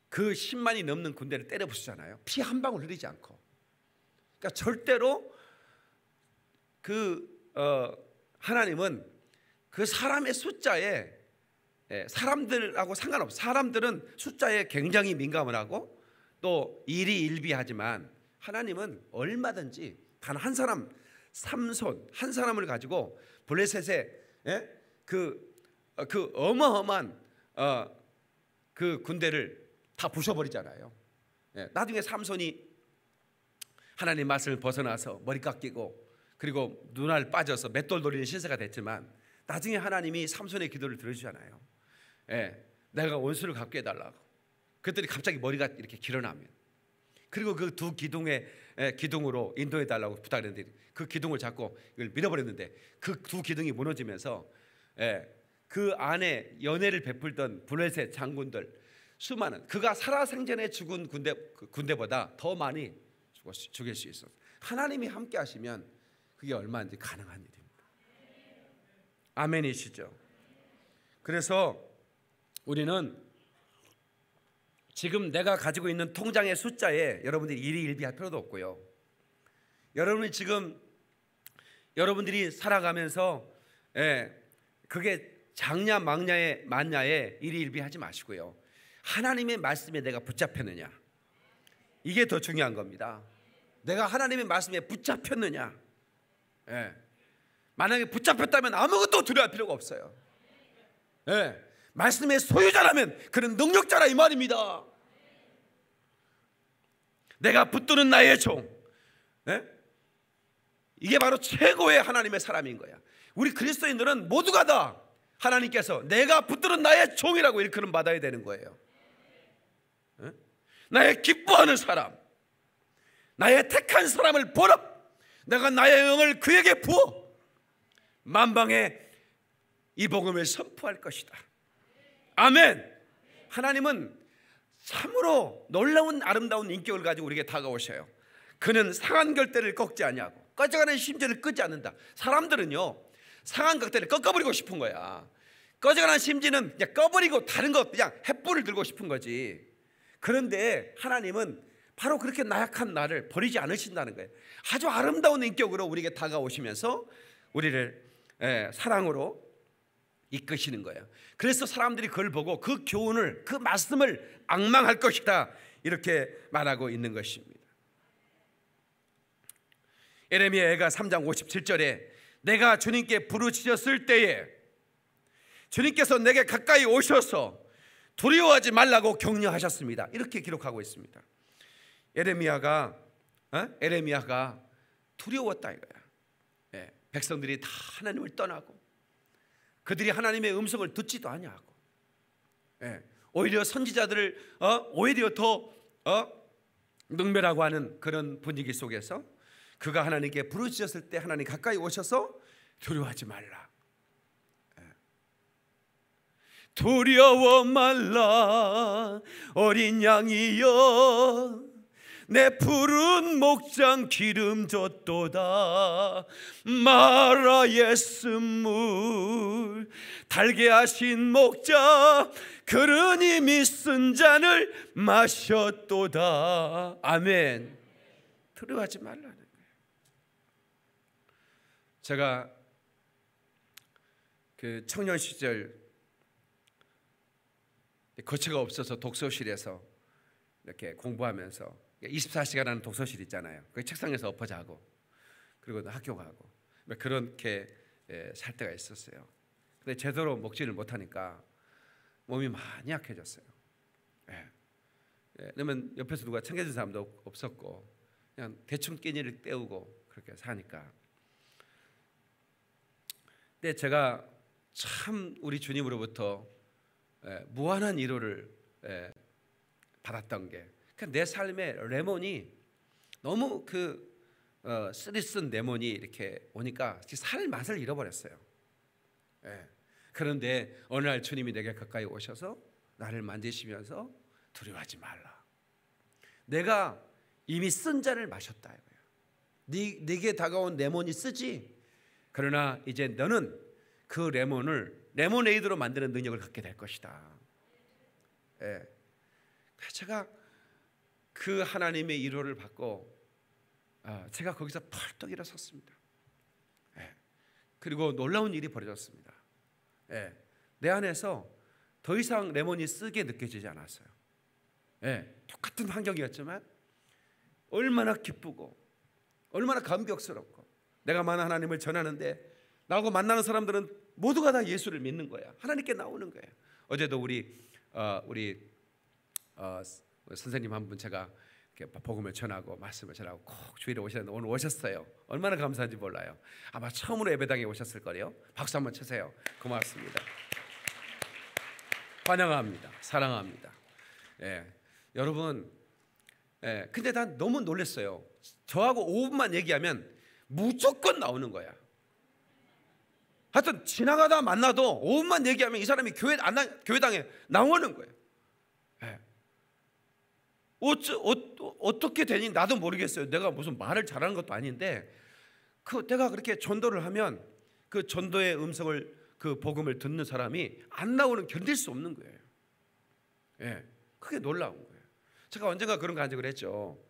그 10만이 넘는 군대를 때려 부수잖아요. 피 한 방울 흐리지 않고. 그러니까 절대로 하나님은 그 사람의 숫자에, 사람들하고 상관없어. 사람들은 숫자에 굉장히 민감을 하고 또 일희일비하지만 하나님은 얼마든지 단 한 사람, 삼손 한 사람을 가지고 블레셋의 그 어마어마한 그 군대를 다 부숴버리잖아요. 나중에 삼손이 하나님 말씀을 벗어나서 머리 깎이고 그리고 눈알 빠져서 맷돌 노리는 신세가 됐지만 나중에 하나님이 삼손의 기도를 들어주잖아요. 내가 원수를 갚게 해달라고. 그랬더니 갑자기 머리가 이렇게 길어나면, 그리고 그 두 기둥으로 인도해달라고 부탁했는데 그 기둥을 잡고 이걸 밀어버렸는데 그 두 기둥이 무너지면서 그 안에 연애를 베풀던 블레셋 장군들 수많은, 그가 살아생전에 죽은 군대보다 더 많이 죽일 수 있었어요. 하나님이 함께 하시면 그게 얼마든지 가능한 일입니다. 아멘이시죠? 그래서 우리는 지금 내가 가지고 있는 통장의 숫자에 여러분들이 일희일비할 필요도 없고요. 여러분들이 살아가면서 그게 장냐 만냐에 일희일비하지 마시고요. 하나님의 말씀에 내가 붙잡혔느냐, 이게 더 중요한 겁니다. 내가 하나님의 말씀에 붙잡혔느냐. 만약에 붙잡혔다면 아무것도 두려워할 필요가 없어요. 말씀의 소유자라면 그는 능력자라 이 말입니다. 내가 붙드는 나의 종, 이게 바로 최고의 하나님의 사람인 거야. 우리 그리스도인들은 모두가 다 하나님께서 내가 붙드는 나의 종이라고 일컬음 받아야 되는 거예요. 나의 기뻐하는 사람, 나의 택한 사람을 보라. 내가 나의 영을 그에게 부어 만방에 이 복음을 선포할 것이다. 아멘. 하나님은 참으로 놀라운 아름다운 인격을 가지고 우리에게 다가오셔요. 그는 상한 결대를 꺾지 아니하고 꺼져가는 심지를 끄지 않는다. 사람들은요, 상한 결대를 꺾어버리고 싶은 거야. 꺼져가는 심지는 그냥 꺼버리고 다른 거 그냥 횃불을 들고 싶은 거지. 그런데 하나님은 바로 그렇게 나약한 나를 버리지 않으신다는 거예요. 아주 아름다운 인격으로 우리에게 다가오시면서 우리를 사랑으로 이끄시는 거예요. 그래서 사람들이 그걸 보고 그 교훈을, 그 말씀을 앙망할 것이다, 이렇게 말하고 있는 것입니다. 예레미야가 3장 57절에 내가 주님께 부르짖었을 때에 주님께서 내게 가까이 오셔서 두려워하지 말라고 격려하셨습니다. 이렇게 기록하고 있습니다. 에레미야가 두려웠다 이거야. 백성들이 다 하나님을 떠나고 그들이 하나님의 음성을 듣지도 아니하고, 오히려 선지자들을 오히려 더 능멸하고 하는 그런 분위기 속에서 그가 하나님께 부르짖었을 때 하나님 가까이 오셔서 두려워하지 말라. 두려워 말라 어린 양이여, 내 푸른 목장 기름 줬도다. 마라의 쓴물 달게 하신 목자, 그는 이미 쓴 잔을 마셨도다. 아멘. 두려워하지 말라는 거예요. 제가 그 청년 시절 거처가 없어서 독서실에서 이렇게 공부하면서 24시간 하는 독서실 있잖아요. 그 책상에서 엎어 자고 그리고 학교 가고 그렇게 살 때가 있었어요. 근데 제대로 먹지를 못하니까 몸이 많이 약해졌어요. 왜냐면 옆에서 누가 챙겨준 사람도 없었고 그냥 대충 끼니를 때우고 그렇게 사니까. 근데 제가 참 우리 주님으로부터 무한한 위로를 받았던 게, 내 삶에 레몬이 너무 쓰리쓴 레몬이 이렇게 오니까 살 맛을 잃어버렸어요. 그런데 어느 날 주님이 내게 가까이 오셔서 나를 만지시면서 두려워하지 말라. 내가 이미 쓴 잔을 마셨다 이거예요. 네게 다가온 레몬이 쓰지. 그러나 이제 너는 그 레몬을 레모네이드로 만드는 능력을 갖게 될 것이다. 제가 그 하나님의 위로를 받고 제가 거기서 펄떡 일어섰습니다. 그리고 놀라운 일이 벌어졌습니다. 내 안에서 더 이상 레몬이 쓰게 느껴지지 않았어요. 똑같은 환경이었지만 얼마나 기쁘고 얼마나 감격스럽고, 내가 만난 하나님을 전하는데 나하고 만나는 사람들은 모두가 다 예수를 믿는 거야. 하나님께 나오는 거야. 어제도 우리 선생님 한 분 제가 복음을 전하고 말씀을 전하고 꼭 주일에 오셨는데 오늘 오셨어요. 얼마나 감사한지 몰라요. 아마 처음으로 예배당에 오셨을 거예요. 박수 한번 치세요. 고맙습니다. 환영합니다. 사랑합니다. 예, 여러분, 근데 난 너무 놀랐어요. 저하고 5분만 얘기하면 무조건 나오는 거야. 하여튼 지나가다 만나도 5분만 얘기하면 이 사람이 교회당에 나오는 거예요. 예. 어떻게 되니 나도 모르겠어요. 내가 무슨 말을 잘하는 것도 아닌데 내가 그렇게 전도를 하면 그 전도의 음성을, 그 복음을 듣는 사람이 안 나오는, 견딜 수 없는 거예요. 예, 그게 놀라운 거예요. 제가 언젠가 그런 간증을 했죠.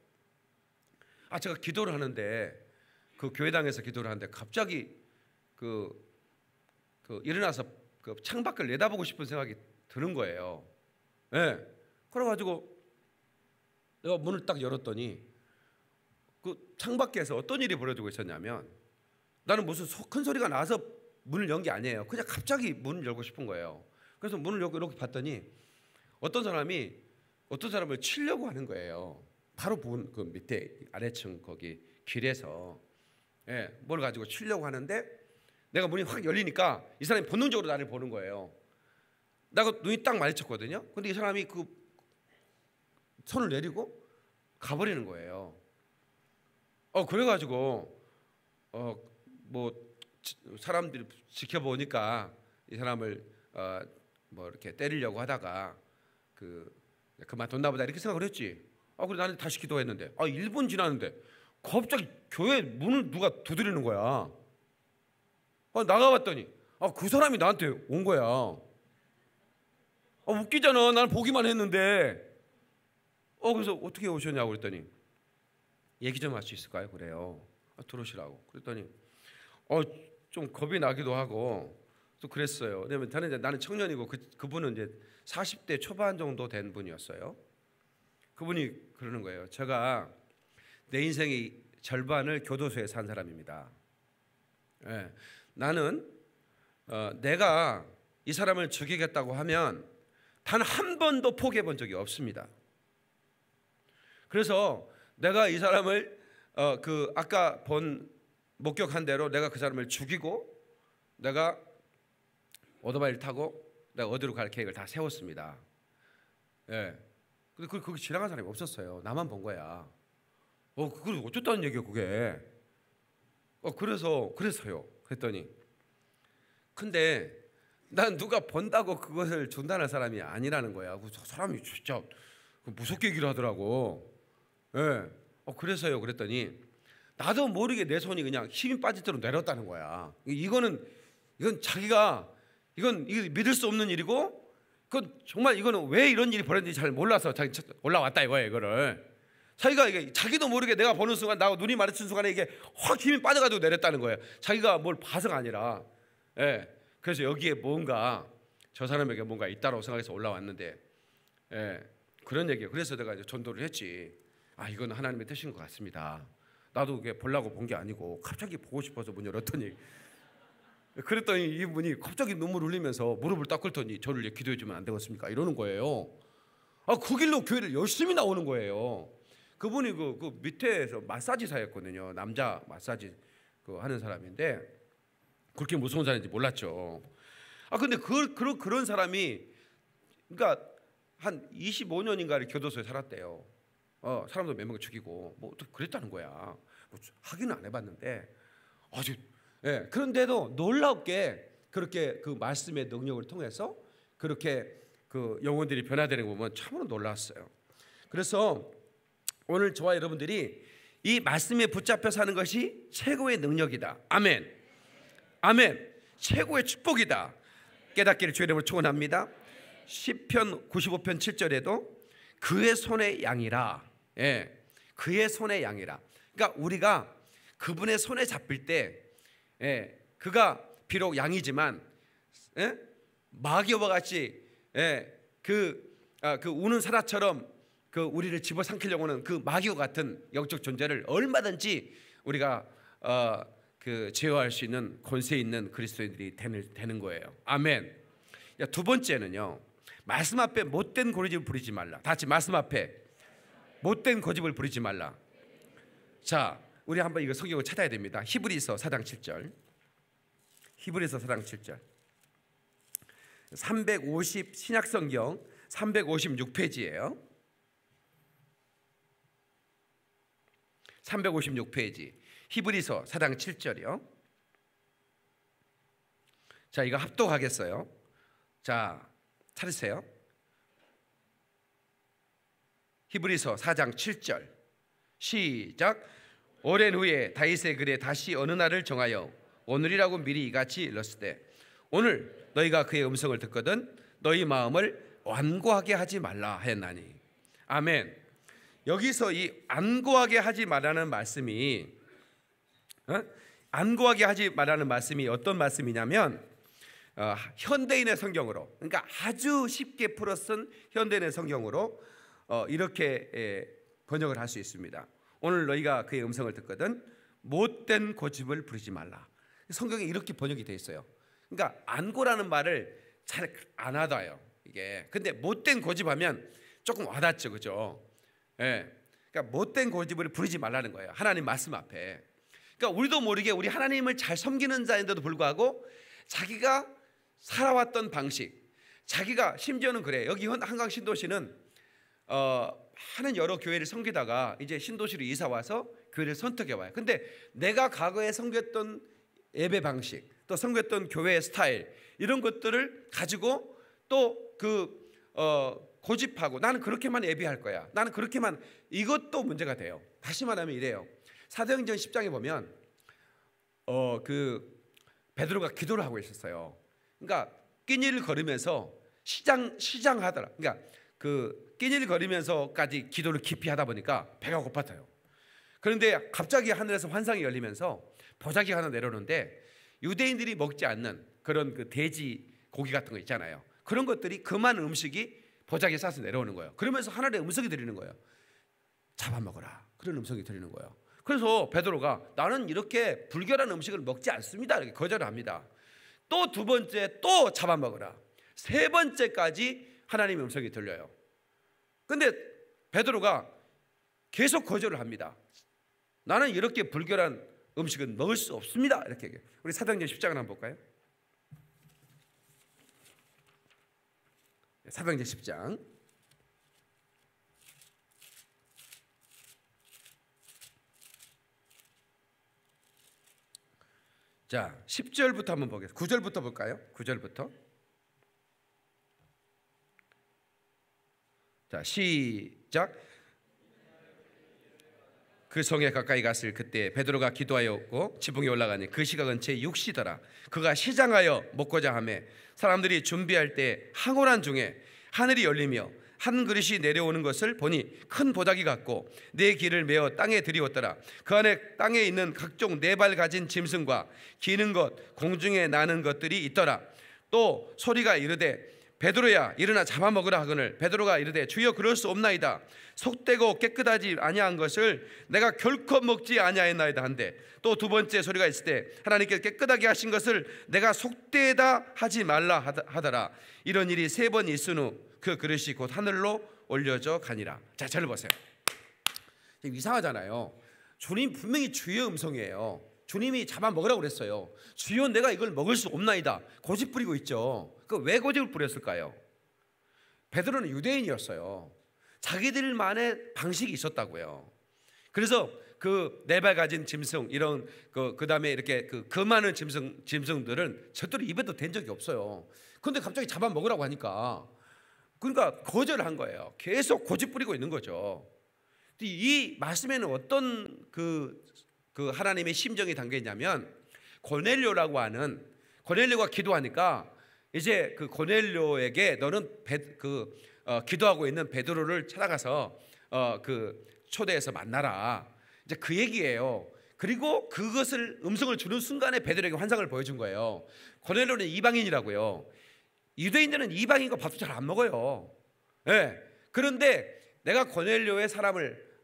제가 기도를 하는데 그 교회당에서 기도를 하는데 갑자기 일어나서 그 창밖을 내다보고 싶은 생각이 드는 거예요. 예, 그래가지고 내가 문을 딱 열었더니 그 창밖에서 어떤 일이 벌어지고 있었냐면, 나는 무슨 큰 소리가 나서 문을 연 게 아니에요. 그냥 갑자기 문을 열고 싶은 거예요. 그래서 문을 열고 이렇게 봤더니 어떤 사람을 치려고 하는 거예요. 바로 그 밑에 아래층 거기 길에서, 예, 뭘 가지고 치려고 하는데 내가 문이 확 열리니까 이 사람이 본능적으로 나를 보는 거예요. 나가 눈이 딱 마주쳤거든요. 근데 이 사람이 그 손을 내리고 가버리는 거예요. 그래가지고 뭐 사람들이 지켜보니까 이 사람을 뭐 이렇게 때리려고 하다가 그만뒀나 보다 이렇게 생각을 했지. 그래 나는 다시 기도했는데 1분 지났는데 갑자기 교회 문을 누가 두드리는 거야. 나가봤더니 그 사람이 나한테 온 거야. 웃기잖아. 나는 보기만 했는데. 그래서 어떻게 오셨냐고 그랬더니 얘기 좀 할 수 있을까요? 그래요. 들어오시라고. 그랬더니 좀 겁이 나기도 하고 또 그랬어요. 왜냐면 나는 청년이고 그분은 이제 40대 초반 정도 된 분이었어요. 그분이 그러는 거예요. 제가 내 인생의 절반을 교도소에 산 사람입니다. 예, 나는 내가 이 사람을 죽이겠다고 하면 단 한 번도 포기해 본 적이 없습니다. 그래서 내가 이 사람을 아까 목격한 대로 내가 그 사람을 죽이고 내가 오토바이를 타고 내가 어디로 갈 계획을 다 세웠습니다. 예. 근데 거기 지나간 사람이 없었어요. 나만 본 거야. 그걸 어쩌다는 얘기야 그게. 그래서요. 그랬더니 근데 난 누가 본다고 그것을 중단할 사람이 아니라는 거야. 저 사람이 진짜 무섭게 얘기를 하더라고. 예. 그래서요. 그랬더니 나도 모르게 내 손이 그냥 힘이 빠질 대로 내렸다는 거야. 이건 자기가 이건 믿을 수 없는 일이고, 정말 이거는 왜 이런 일이 벌어졌는지 잘 몰라서 자기 올라왔다 이거예요. 이거를 자기도 모르게 내가 보는 순간, 나하고 눈이 마주친 순간에 이게 확 힘이 빠져가지고 내렸다는 거예요. 자기가 뭘 봐서가 아니라. 예. 그래서 여기에 저 사람에게 뭔가 있다고 생각해서 올라왔는데, 예, 그런 얘기예요. 그래서 내가 이제 전도를 했지. 이건 하나님의 뜻인 것 같습니다. 나도 그게 보려고 본 게 아니고 갑자기 보고 싶어서 문 열었더니, 그랬더니 이분이 갑자기 눈물 흘리면서 무릎을 딱 꿇더니 저를 기도해 주면 안 되겠습니까? 이러는 거예요. 그 길로 교회를 열심히 나오는 거예요. 그분이 그 밑에서 마사지사였거든요. 남자 마사지 하는 사람인데 그렇게 무서운 사람인지 몰랐죠. 근데 그런 사람이 그러니까 한 25년인가를 교도소에 살았대요. 사람도 몇 명 죽이고 뭐 어떻게 그랬다는 거야. 뭐 확인은 안 해봤는데 아주. 예, 그런데도 놀랍게 그렇게 그 말씀의 능력을 통해서 그렇게 그 영혼들이 변화되는 거 보면 참으로 놀랐어요. 그래서 오늘 저와 여러분들이 이 말씀에 붙잡혀 사는 것이 최고의 능력이다. 아멘. 아멘. 최고의 축복이다. 깨닫기를 주의 이름으로 축원합니다. 시편 95편 7절에도 그의 손의 양이라. 예, 그의 손의 양이라. 그러니까 우리가 그분의 손에 잡힐 때, 예, 그가 비록 양이지만, 예, 마귀와 같이, 예, 그 우는 사자처럼 그 우리를 집어삼키려고 하는 그 마귀와 같은 영적 존재를 얼마든지 우리가 제어할 수 있는 권세 있는 그리스도인들이 되는 거예요. 아멘. 두 번째는요, 말씀 앞에 못된 고리집을 부리지 말라. 다 같이 말씀 앞에 못된 고집을 부리지 말라. 자, 우리 한번 이거 성경을 찾아야 됩니다. 히브리서 4장 7절. 히브리서 4장 7절. 350 신약성경 356페이지예요. 356페이지. 히브리서 4장 7절이요. 자, 이거 합독하겠어요. 자, 찾으세요. 히브리서 4장 7절. 시작. 오랜 후에 다윗의 글에 다시 어느 날을 정하여 오늘이라고 미리 이같이 일렀으되 오늘 너희가 그의 음성을 듣거든 너희 마음을 완고하게 하지 말라 했나니. 아멘. 여기서 이 안고하게 하지 말라는 말씀이 안고하게 하지 말라는 말씀이 어떤 말씀이냐면 현대인의 성경으로, 그러니까 아주 쉽게 풀어 쓴 현대인의 성경으로 이렇게 번역을 할 수 있습니다. 오늘 너희가 그의 음성을 듣거든 못된 고집을 부리지 말라. 성경에 이렇게 번역이 되어 있어요. 그러니까 안고라는 말을 잘 안 와닿아요 이게. 근데 못된 고집하면 조금 와닿죠, 그죠? 예. 그러니까 못된 고집을 부리지 말라는 거예요, 하나님 말씀 앞에. 그러니까 우리도 모르게 우리 하나님을 잘 섬기는 자인데도 불구하고 자기가 살아왔던 방식, 자기가 심지어는 그래. 여기 한강 신도시는 하는 여러 교회를 섬기다가 이제 신도시로 이사 와서 교회를 선택해 와요. 근데 내가 과거에 섬겼던 예배 방식, 또 섬겼던 교회의 스타일, 이런 것들을 가지고 또 고집하고 나는 그렇게만 예배할 거야, 나는 그렇게만, 이것도 문제가 돼요. 다시 말하면 이래요. 사도행전 10장에 보면 베드로가 기도를 하고 있었어요. 그러니까 끼니를 걸으면서 시장하더라. 그러니까 끼니를 걸으면서까지 기도를 깊이 하다 보니까 배가 고팠어요. 그런데 갑자기 하늘에서 환상이 열리면서 보자기가 하나 내려오는데 유대인들이 먹지 않는 그런 돼지 고기 같은 거 있잖아요. 그런 것들이 그만 음식이 보자기에 싸서 내려오는 거예요. 그러면서 하늘의 음성이 들리는 거예요. 잡아먹어라. 그런 음성이 들리는 거예요. 그래서 베드로가 나는 이렇게 불결한 음식을 먹지 않습니다, 이렇게 거절을 합니다. 또 두 번째 또 잡아먹어라. 세 번째까지 하나님의 음성이 들려요. 근데 베드로가 계속 거절을 합니다. 나는 이렇게 불결한 음식은 먹을 수 없습니다, 이렇게 얘기해요. 우리 사도행전 10장을 한번 볼까요? 사도행전 10장. 자, 10절부터 한번 보겠습니다. 9절부터 볼까요? 9절부터. 자, 시작. 그 성에 가까이 갔을 그때 베드로가 기도하였고 지붕에 올라가니 그 시각은 제6시더라. 그가 시장하여 먹고자 하며 사람들이 준비할 때 항오란 중에 하늘이 열리며 한 그릇이 내려오는 것을 보니 큰 보자기 같고 네 길을 메어 땅에 들이웠더라. 그 안에 땅에 있는 각종 네 발 가진 짐승과 기는 것 공중에 나는 것들이 있더라. 또 소리가 이르되 베드로야 일어나 잡아먹으라 하거늘 베드로가 이르되 주여 그럴 수 없나이다. 속되고 깨끗하지 아니한 것을 내가 결코 먹지 아니하였나이다 한데 또 두 번째 소리가 있을 때 하나님께 깨끗하게 하신 것을 내가 속되다 하지 말라 하더라. 이런 일이 세 번 있은 후 그 그릇이 곧 하늘로 올려져 가니라. 자, 저를 보세요. 이상하잖아요. 주님 분명히 주의 음성이에요. 주님이 잡아먹으라고 그랬어요. 주여 내가 이걸 먹을 수 없나이다. 고집 부리고 있죠. 왜 고집을 부렸을까요? 베드로는 유대인이었어요. 자기들만의 방식이 있었다고요. 그래서 그 네 발 가진 짐승 이런 그 다음에 이렇게 그 많은 짐승들은 절대로 입에도 댄 적이 없어요. 그런데 갑자기 잡아먹으라고 하니까 그러니까 거절한 거예요. 계속 고집 부리고 있는 거죠. 이 말씀에는 어떤 그 하나님의 심정이 담겨 있냐면 고넬료라고 하는, 고넬료가 기도하니까 이제 그 고넬료에게 너는 기도하고 있는 베드로를 찾아가서 초대해서 만나라. 이제 그 얘기예요. 그리고 그것을 음성을 주는 순간에 베드로에게 환상을 보여준 거예요. 고넬료는 이방인이라고요. 유대인들은 이방인과 밥도 잘 안 먹어요. 네. 그런데 내가 고넬료의 사람을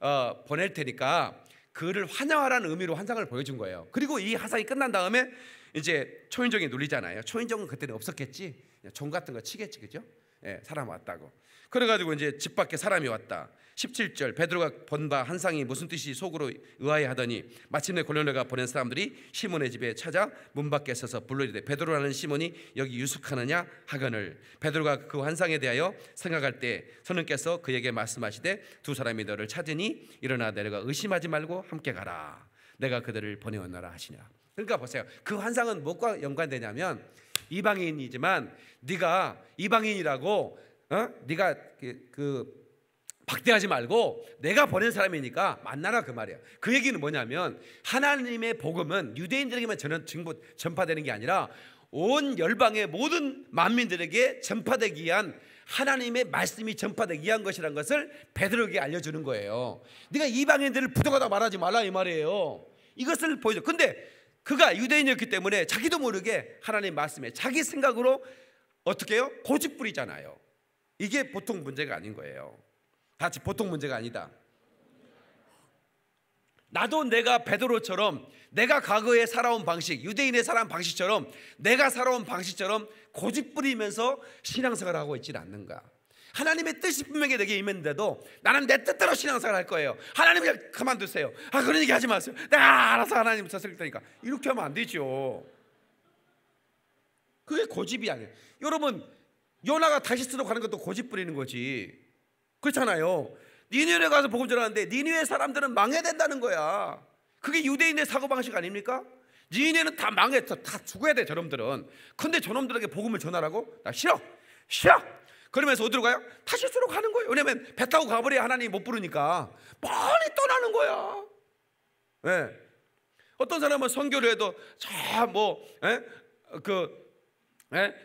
보낼 테니까 그를 환영하라는 의미로 환상을 보여준 거예요. 그리고 이 환상이 끝난 다음에 이제 초인종이 눌리잖아요. 초인종은 그때는 없었겠지. 종 같은 거 치겠지, 그죠? 사람 왔다고. 그래가지고 이제 집 밖에 사람이 왔다. 17절, 베드로가 본 바 환상이 무슨 뜻이 속으로 의아해하더니 마침내 고넬료가 보낸 사람들이 시몬의 집에 찾아 문 밖에 서서 불러이르되 베드로라는 시몬이 여기 유숙하느냐 하거늘. 베드로가 그 환상에 대하여 생각할 때 성령께서 그에게 말씀하시되 두 사람이 너를 찾으니 일어나 내려가 의심하지 말고 함께 가라. 내가 그들을 보내었노라 하시니라. 그러니까 보세요. 그 환상은 무엇과 연관되냐면 이방인이지만 네가 이방인이라고 네가 그 박대하지 말고 내가 보낸 사람이니까 만나라 그 말이에요. 그 얘기는 뭐냐면 하나님의 복음은 유대인들에게만 전파되는 게 아니라 온 열방의 모든 만민들에게 전파되기 위한 하나님의 말씀이 전파되기 위한 것이라는 것을 베드로에게 알려주는 거예요. 네가 이방인들을 부정하다 말하지 말라 이 말이에요. 이것을 보여줘. 근데 그가 유대인이었기 때문에 자기도 모르게 하나님 말씀에 자기 생각으로 어떻게 해요? 고집 부리잖아요. 이게 보통 문제가 아닌 거예요. 다 같이 보통 문제가 아니다. 나도 내가 베드로처럼 내가 과거에 살아온 방식, 유대인의 살아온 방식처럼 내가 살아온 방식처럼 고집 부리면서 신앙생활을 하고 있지는 않는가. 하나님의 뜻이 분명히 내게 임했는데도 나는 내 뜻대로 신앙생활을 할 거예요. 하나님 그냥 그만두세요. 그런 얘기 하지 마세요. 내가 알아서 하나님 사실 테니까. 이렇게 하면 안 되죠. 그게 고집이 아니에요. 여러분 요나가 다시스로 가는 것도 고집 부리는 거지. 그렇잖아요. 니느웨에 가서 복음 전하는데 니느웨 사람들은 망해야 된다는 거야. 그게 유대인의 사고방식 아닙니까? 니느웨는 다 망했어. 다 죽어야 돼 저놈들은. 근데 저놈들에게 복음을 전하라고? 나 싫어. 그러면서 어디로 가요? 다시스로 가는 거예요. 왜냐면 배 타고 가버려야 하나님 못 부르니까 빨리 떠나는 거야. 네. 어떤 사람은 선교를 해도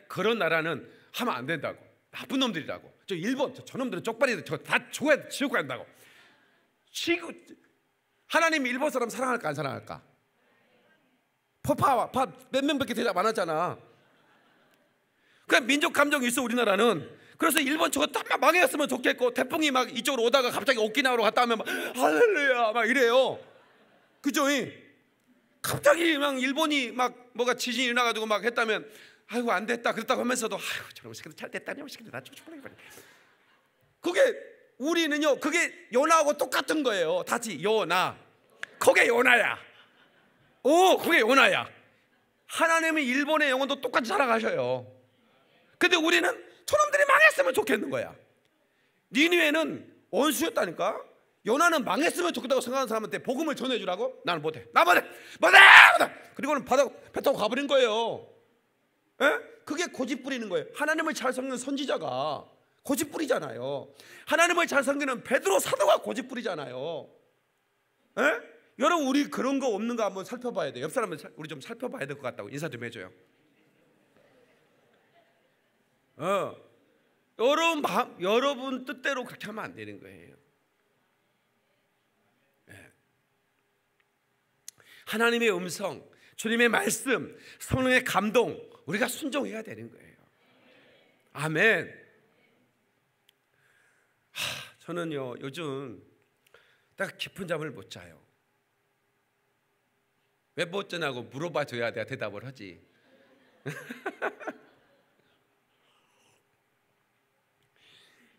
그런 나라는 하면 안 된다고. 나쁜 놈들이라고. 저 일본 저놈들은 쪽발이 다 죽어야 돼. 지옥 간다고. 하나님이 일본 사람 사랑할까 안 사랑할까? 몇 명밖에 대답 안 하잖아. 그냥 민족 감정이 있어 우리나라는. 그래서 일본 저거 딱 망했으면 좋겠고 태풍이 막 이쪽으로 오다가 갑자기 오키나와로 갔다 오면 막 할렐루야 막 이래요. 그죠? 갑자기 막 일본이 막 뭐가 지진이 일어나가지고 막 했다면 아이고 안 됐다 그랬다고 하면서도 아이고 저런 새끼들 잘 됐다 저런 새끼들 나 쫓아버려. 그게 우리는요 그게 요나하고 똑같은 거예요. 다시 요나 그게 요나야. 그게 요나야. 하나님이 일본의 영혼도 똑같이 살아가셔요. 근데 우리는 저놈들이 망했으면 좋겠는 거야. 니느웨는 원수였다니까. 요나는 망했으면 좋겠다고 생각하는 사람한테 복음을 전해주라고? 나는 못해. 나 못해. 그리고는 배 타고 가버린 거예요. 그게 고집 부리는 거예요. 하나님을 잘 섬기는 선지자가 고집 부리잖아요. 하나님을 잘 섬기는 베드로 사도가 고집 부리잖아요. 여러분 우리 그런 거 없는 거 한번 살펴봐야 돼요. 옆 사람은 우리 좀 살펴봐야 될 것 같다고 인사 좀 해줘요. 여러분 뜻대로 그렇게 하면 안 되는 거예요. 하나님의 음성, 주님의 말씀, 성령의 감동 우리가 순종해야 되는 거예요. 아멘. 저는요 요즘 딱 깊은 잠을 못 자요. 왜 못 자냐고 물어봐줘야 내가 대답을 하지.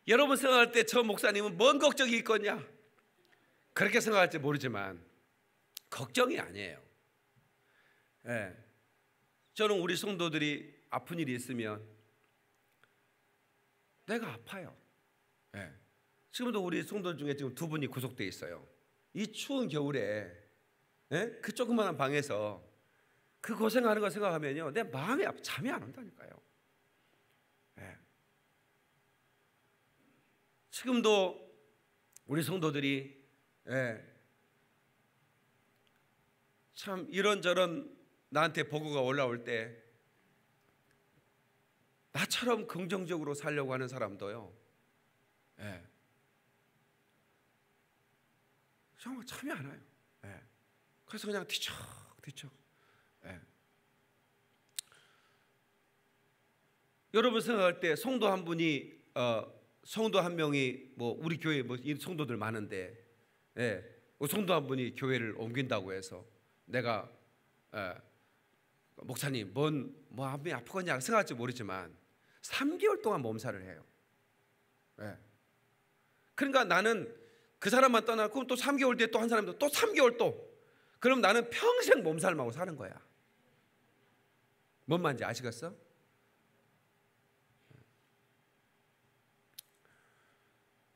여러분 생각할 때 저 목사님은 뭔 걱정이 있겠냐? 그렇게 생각할지 모르지만 걱정이 아니에요. 저는 우리 성도들이 아픈 일이 있으면 내가 아파요. 지금도 우리 성도 중에 지금 2분이 구속되어 있어요. 이 추운 겨울에 그 조그마한 방에서 그 고생하는 거 생각하면요 내 마음이 잠이 안 온다니까요. 지금도 우리 성도들이 참 이런저런 나한테 보고가 올라올 때 나처럼 긍정적으로 살려고 하는 사람도요 정말 참이 안 와요. 그래서 그냥 뒤척. 여러분 생각할 때 성도 한 분이 성도 한 명이 뭐 우리 교회 뭐 성도들 많은데 성도 한 분이 교회를 옮긴다고 해서 내가 목사님 뭔 마음이 아프겠냐 생각할지 모르지만 3개월 동안 몸살을 해요. 네. 그러니까 나는 그 사람만 떠나고 또 3개월 뒤에 또 한 사람도 또 3개월 또, 그럼 나는 평생 몸살하고 사는 거야. 뭔 말인지 아시겠어?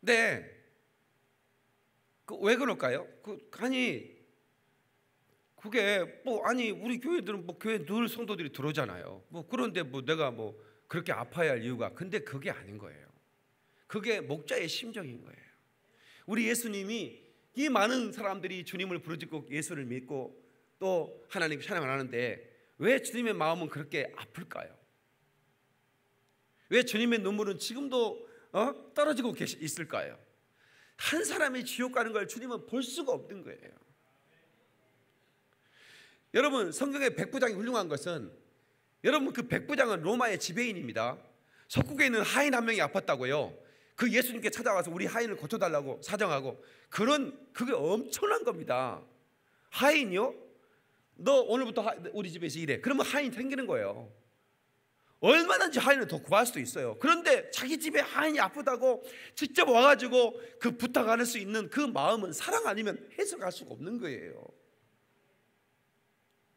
네. 왜 그럴까요? 아니 그게 아니 우리 교회들은 교회 늘 성도들이 들어오잖아요. 그런데 내가 그렇게 아파야 할 이유가, 근데 그게 아닌 거예요. 그게 목자의 심정인 거예요. 우리 예수님이 이 많은 사람들이 주님을 부르짖고 예수를 믿고 또 하나님 찬양을 하는데 왜 주님의 마음은 그렇게 아플까요? 왜 주님의 눈물은 지금도 떨어지고 있을까요? 한 사람이 지옥 가는 걸 주님은 볼 수가 없는 거예요. 여러분, 성경의 백부장이 훌륭한 것은, 여러분 그 백부장은 로마의 지배인입니다. 석국에 있는 하인 한 명이 아팠다고요. 그 예수님께 찾아와서 우리 하인을 고쳐달라고 사정하고, 그게 엄청난 겁니다. 하인이요? 너 오늘부터 우리 집에서 일해. 그러면 하인 생기는 거예요. 얼마든지 하인을 더 구할 수도 있어요. 그런데 자기 집에 하인이 아프다고 직접 와가지고 그 부탁할 수 있는 그 마음은 사랑 아니면 해석할 수가 없는 거예요.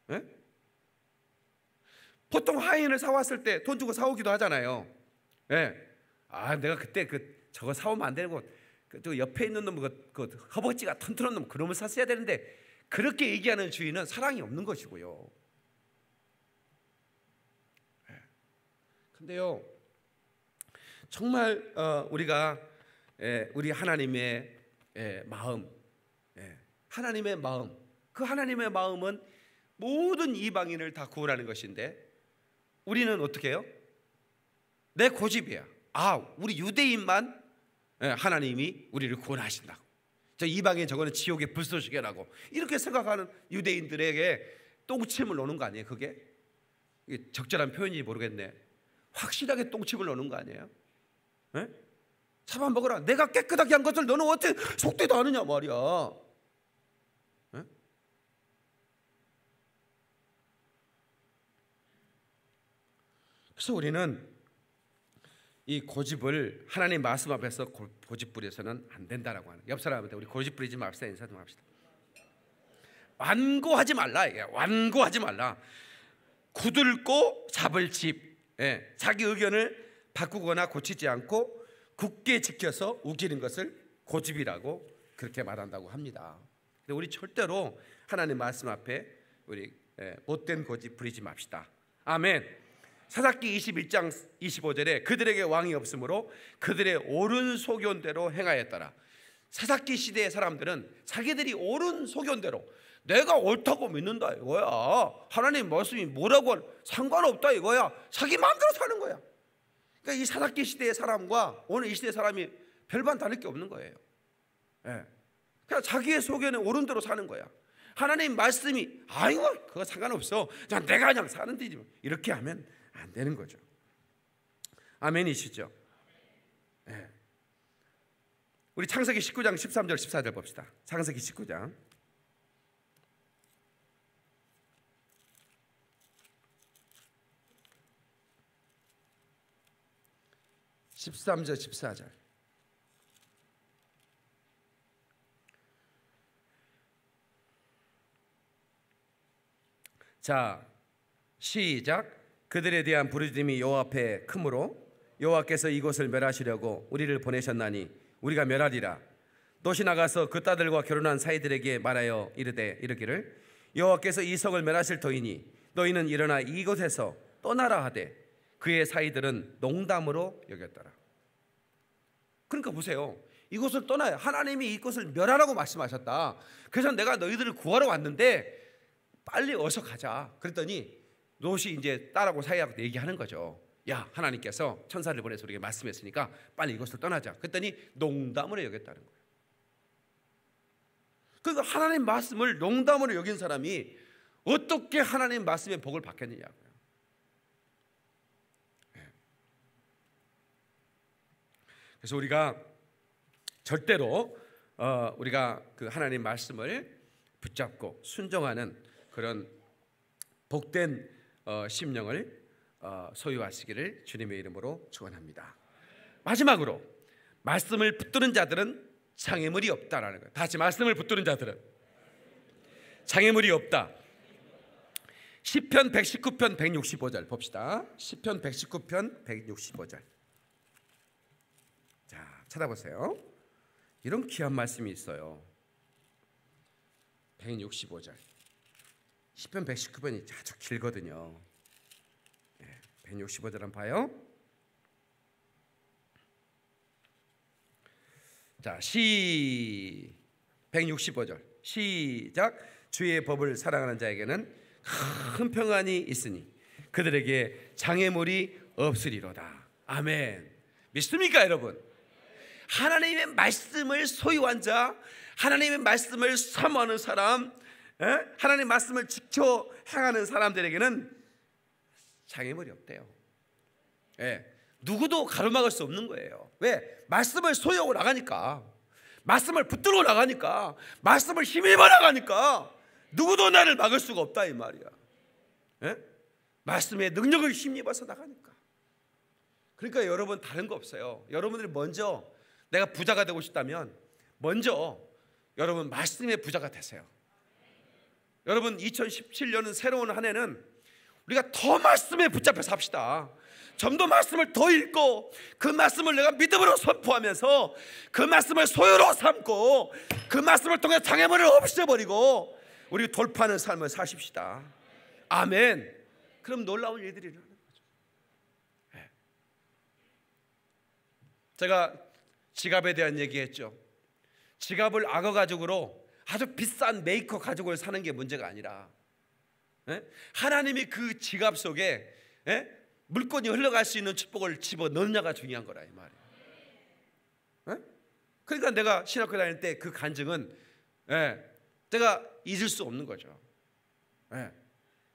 네? 보통 하인을 사왔을 때 돈 주고 사오기도 하잖아요. 네. 내가 그때 저거 사오면 안 되고 저 옆에 있는 놈 그 허벅지가 튼튼한 놈 그놈을 샀어야 되는데, 그렇게 얘기하는 주인은 사랑이 없는 것이고요. 근데요, 정말 우리가 우리 하나님의 마음, 하나님의 마음, 그 하나님의 마음은 모든 이방인을 다 구원하는 것인데, 우리는 어떻게 해요? 내 고집이야. 우리 유대인만 하나님이 우리를 구원하신다고, 저 이방인 저거는 지옥의 불쏘시개라고 이렇게 생각하는 유대인들에게 똥침을 놓는 거 아니에요? 그게 적절한 표현인지 모르겠네. 확실하게 똥침을 놓는 거 아니에요? 네? 잡아먹으라. 내가 깨끗하게 한 것을 너는 어떻게 속되도 않으냐 말이야. 네? 그래서 우리는 이 고집을 하나님 말씀 앞에서 고집 부려서는 안 된다라고 하는, 옆 사람한테 우리 고집 부리지 맙시다 인사 좀 합시다. 완고하지 말라. 완고하지 말라. 굳을고 잡을 집, 자기 의견을 바꾸거나 고치지 않고 굳게 지켜서 우기는 것을 고집이라고 그렇게 말한다고 합니다. 근데 우리 절대로 하나님 말씀 앞에 우리 못된 고집 부리지 맙시다. 아멘. 사사기 21장 25절에 그들에게 왕이 없으므로 그들의 옳은 소견대로 행하였더라. 사사기 시대의 사람들은 자기들이 옳은 소견대로, 내가 옳다고 믿는다 이거야, 하나님 말씀이 뭐라고 상관없다 이거야, 자기 마음대로 사는 거야. 그러니까 이 사사기 시대의 사람과 오늘 이 시대의 사람이 별반 다를 게 없는 거예요. 그냥 자기의 소견에 옳은 대로 사는 거야. 하나님 말씀이 그거 상관없어, 내가 그냥 사는 데지, 이렇게 하면 안 되는 거죠. 아멘이시죠? 우리 창세기 19장 13절 14절 봅시다. 창세기 19장 13절 14절. 자, 시작. 그들에 대한 부르짖음이 여호와 앞에 크므로 여호와께서 이곳을 멸하시려고 우리를 보내셨나니 우리가 멸하리라. 너시 나가서 그 딸들과 결혼한 사이들에게 말하여 이르기를 여호와께서 이 성을 멸하실 터이니 너희는 일어나 이곳에서 떠나라 하되 그의 사이들은 농담으로 여겼더라. 그러니까 보세요, 이곳을 떠나요. 하나님이 이곳을 멸하라고 말씀하셨다. 그래서 내가 너희들을 구하러 왔는데 빨리 어서 가자. 그랬더니 롯이 이제 딸하고 사이하고 얘기하는 거죠. 야, 하나님께서 천사를 보내서 우리에게 말씀했으니까 빨리 이곳을 떠나자. 그랬더니 농담으로 여겼다는 거예요. 그러니까 하나님 말씀을 농담으로 여긴 사람이 어떻게 하나님 말씀의 복을 받겠느냐고요. 그래서 우리가 절대로 우리가 그 하나님 말씀을 붙잡고 순종하는 그런 복된 심령을 소유하시기를 주님의 이름으로 축원합니다. 마지막으로 말씀을 붙드는 자들은 장애물이 없다라는 거예요. 다시 말씀을 붙드는 자들은 장애물이 없다. 시편 119편 165절 봅시다. 시편 119편 165절. 자, 찾아보세요. 이런 귀한 말씀이 있어요. 165절. 시편 119편이 아주 길거든요. 165절 한번 봐요. 자, 165절 시작. 주의 법을 사랑하는 자에게는 큰 평안이 있으니 그들에게 장애물이 없으리로다. 아멘. 믿습니까 여러분? 하나님의 말씀을 소유한 자, 하나님의 말씀을 사모하는 사람, 하나님의 말씀을 지켜 행하는 사람들에게는 장애물이 없대요. 누구도 가로막을 수 없는 거예요. 왜? 말씀을 소유하고 나가니까, 말씀을 붙들고 나가니까, 말씀을 힘입어 나가니까 누구도 나를 막을 수가 없다 이 말이야. 말씀의 능력을 힘입어서 나가니까. 그러니까 여러분 다른 거 없어요. 여러분들이 먼저 내가 부자가 되고 싶다면 먼저 여러분 말씀의 부자가 되세요. 여러분 2017년은 새로운 한 해는 우리가 더 말씀에 붙잡혀 삽시다. 좀 더 말씀을 더 읽고 그 말씀을 내가 믿음으로 선포하면서 그 말씀을 소유로 삼고 그 말씀을 통해 장애물을 없애버리고 우리 돌파하는 삶을 사십시다. 아멘. 그럼 놀라운 일들이 일어나는 거죠. 제가 지갑에 대한 얘기했죠. 지갑을 악어 가죽으로 아주 비싼 메이커 가죽을 사는 게 문제가 아니라 하나님이 그 지갑 속에 물건이 흘러갈 수 있는 축복을 집어넣느냐가 중요한 거라 이 말이에요. 그러니까 내가 신학교 다닐 때 그 간증은 제가 잊을 수 없는 거죠.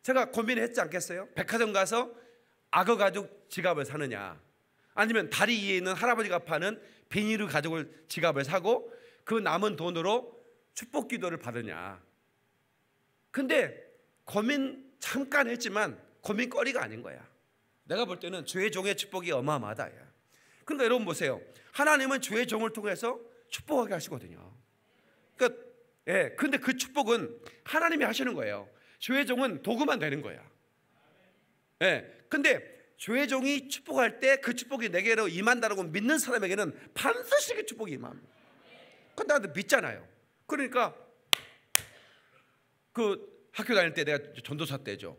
제가 고민했지 않겠어요? 백화점 가서 악어 가죽 지갑을 사느냐, 아니면 다리 위에 있는 할아버지가 파는 비닐을 가죽을 지갑을 사고 그 남은 돈으로 축복 기도를 받으냐. 근데 고민 잠깐 했지만 고민거리가 아닌 거야. 내가 볼 때는 주의 종의 축복이 어마어마하다. 그러니까 여러분 보세요. 하나님은 주의 종을 통해서 축복하게 하시거든요. 그러니까 근데 그 축복은 하나님이 하시는 거예요. 주의 종은 도구만 되는 거야. 근데 주의 종이 축복할 때 그 축복이 내게로 임한다라고 믿는 사람에게는 반드시 그 축복이 임합니다. 근데 나도 믿잖아요. 그러니까 그 학교 다닐 때 내가 전도사 때죠.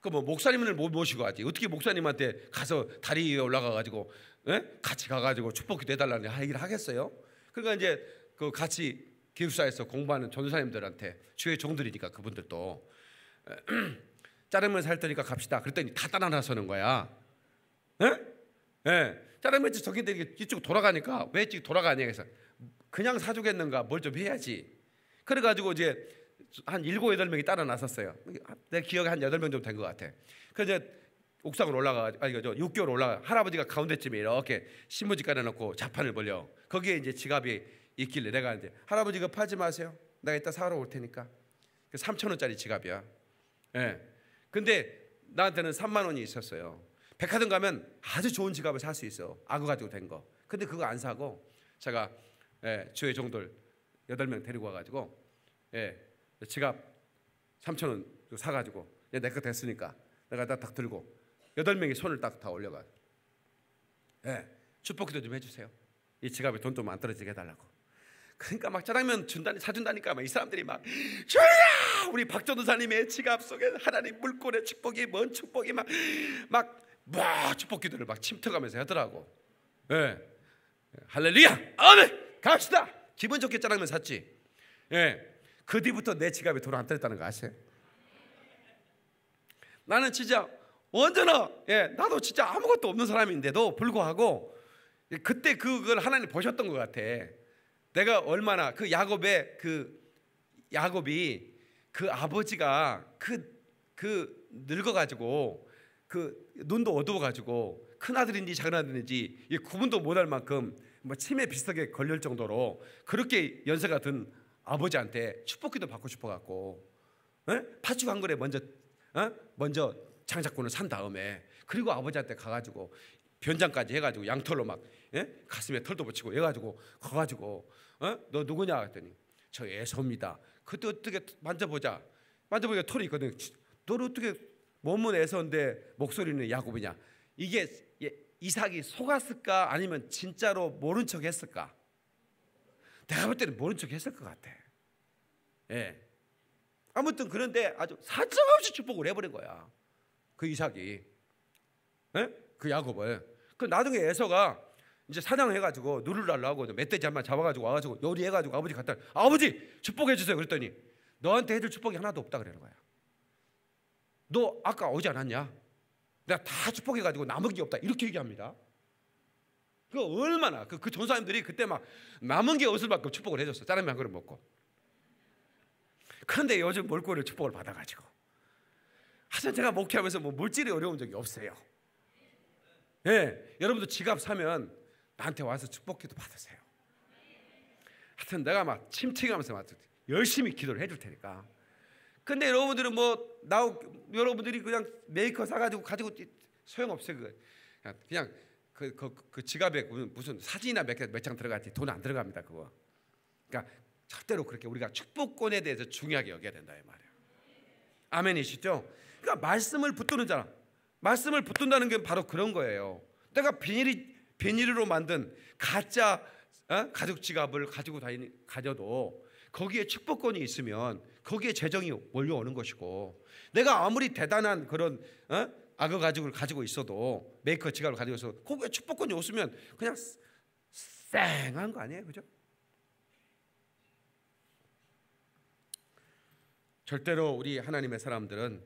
그 뭐 목사님을 못 모시고 하지. 어떻게 목사님한테 가서 다리 위에 올라가 가지고 같이 가 가지고 축복기도 해달라는 얘기를 하겠어요? 그러니까 이제 그 같이 기숙사에서 공부하는 전도사님들한테 주의 종들이니까 그분들도 짜장면 살 테니까 갑시다. 그랬더니 다 따라 나서는 거야. 짜장면 저기들 이쪽 돌아가니까 왜 이쪽 돌아가냐 해서 그냥 사주겠는가 뭘 좀 해야지. 그래가지고 이제 한 7, 8명이 따라 나섰어요. 내 기억에 한 8명 정도 된 것 같아. 그래서 이제 옥상으로 올라가, 이거 6개월 올라가. 할아버지가 가운데쯤에 이렇게 신문지 깔아놓고 자판을 벌려. 거기에 이제 지갑이 있길래 내가 이제 할아버지 그거 팔지 마세요. 내가 이따 사러 올 테니까. 3,000원짜리 지갑이야. 근데 나한테는 3만 원이 있었어요. 백화점 가면 아주 좋은 지갑을 살 수 있어. 악어 가지고 된 거. 근데 그거 안 사고 제가 주의 종들 8명 데리고 와가지고 지갑 3,000원 사가지고 내 거 됐으니까 내가 딱 들고 8명이 손을 딱 다 올려가. 축복기도 좀 해주세요. 이 지갑에 돈 좀 안 떨어지게 해달라고. 그러니까 막 짜장면 사준다니까 막 이 사람들이 막 주야 우리 박 전도사님의 지갑 속에 하나님 물권의 축복이 뭔 축복이 막 축복기도를 막 침투가면서 하더라고. 할렐루야 아멘 갑시다. 기분 좋게 짜장면 샀지. 그 뒤부터 내 지갑에 돈 안 떨어졌다는 거 아세요? 나는 진짜 언제나 나도 진짜 아무것도 없는 사람인데도 불구하고 그때 그걸 하나님 보셨던 것 같아. 내가 얼마나 그 야곱이 그 아버지가 그 늙어가지고 그 눈도 어두워가지고 큰 아들인지 작은 아들인지 구분도 못할 만큼 뭐 치매 비슷하게 걸릴 정도로 그렇게 연세가 든 아버지한테 축복기도 받고 싶어갖고 팥죽 한 그릇 먼저 장자권을 산 다음에 그리고 아버지한테 가가지고 변장까지 해가지고 양털로 막 가슴에 털도 붙이고 해가지고 가가지고 너 누구냐 했더니 저 에서입니다. 그때 어떻게 만져보자. 만져보니까 털이 있거든. 너는 어떻게 몸은 에서인데 목소리는 야곱이냐. 이게 이삭이 속았을까 아니면 진짜로 모른 척 했을까? 내가 볼 때는 모른 척 했을 것 같아. 예. 아무튼 그런데 아주 사정없이 축복을 해버린 거야. 그 이삭이. 그 야곱을. 그 나중에 에서가 이제 사냥해가지고 누를 달라고 멧돼지 한 마리 잡아가지고 와가지고 요리해가지고 아버지 갖다 아버지 축복해 주세요. 그랬더니 너한테 해줄 축복이 하나도 없다 그러는 거야. 너 아까 오지 않았냐? 내가 다 축복해가지고 남은 게 없다 이렇게 얘기합니다. 그 얼마나 그 전사님들이 그때 막 남은 게 없을 만큼 축복을 해줬어. 짜장면 한 그릇 먹고. 그런데 요즘 몰골을 축복을 받아가지고 하여튼 제가 목회하면서 뭐 물질이 어려운 적이 없어요. 예, 여러분도 지갑 사면 나한테 와서 축복기도 받으세요. 하여튼 내가 막 침튀가면서 막 열심히 기도를 해줄 테니까. 근데 여러분들은 여러분들이 그냥 메이커 사가지고 가지고 소용없어요. 그냥 그 지갑에 무슨 사진이나 몇 장 들어갔지 돈 안 들어갑니다. 그거. 그러니까 절대로 그렇게 우리가 축복권에 대해서 중요하게 여겨야 된다 이 말이에요. 아멘이시죠? 그러니까 말씀을 붙드는 자라. 말씀을 붙든다는 게 바로 그런 거예요. 내가 비닐로 만든 가짜 가죽 지갑을 가져도 거기에 축복권이 있으면 거기에 재정이 몰려오는 것이고, 내가 아무리 대단한 그런 악어 가죽을 가지고 있어도 메이커 지갑을 가지고 있어도 거기에 축복권이 없으면 그냥 쌩한 거 아니에요, 그죠? 절대로 우리 하나님의 사람들은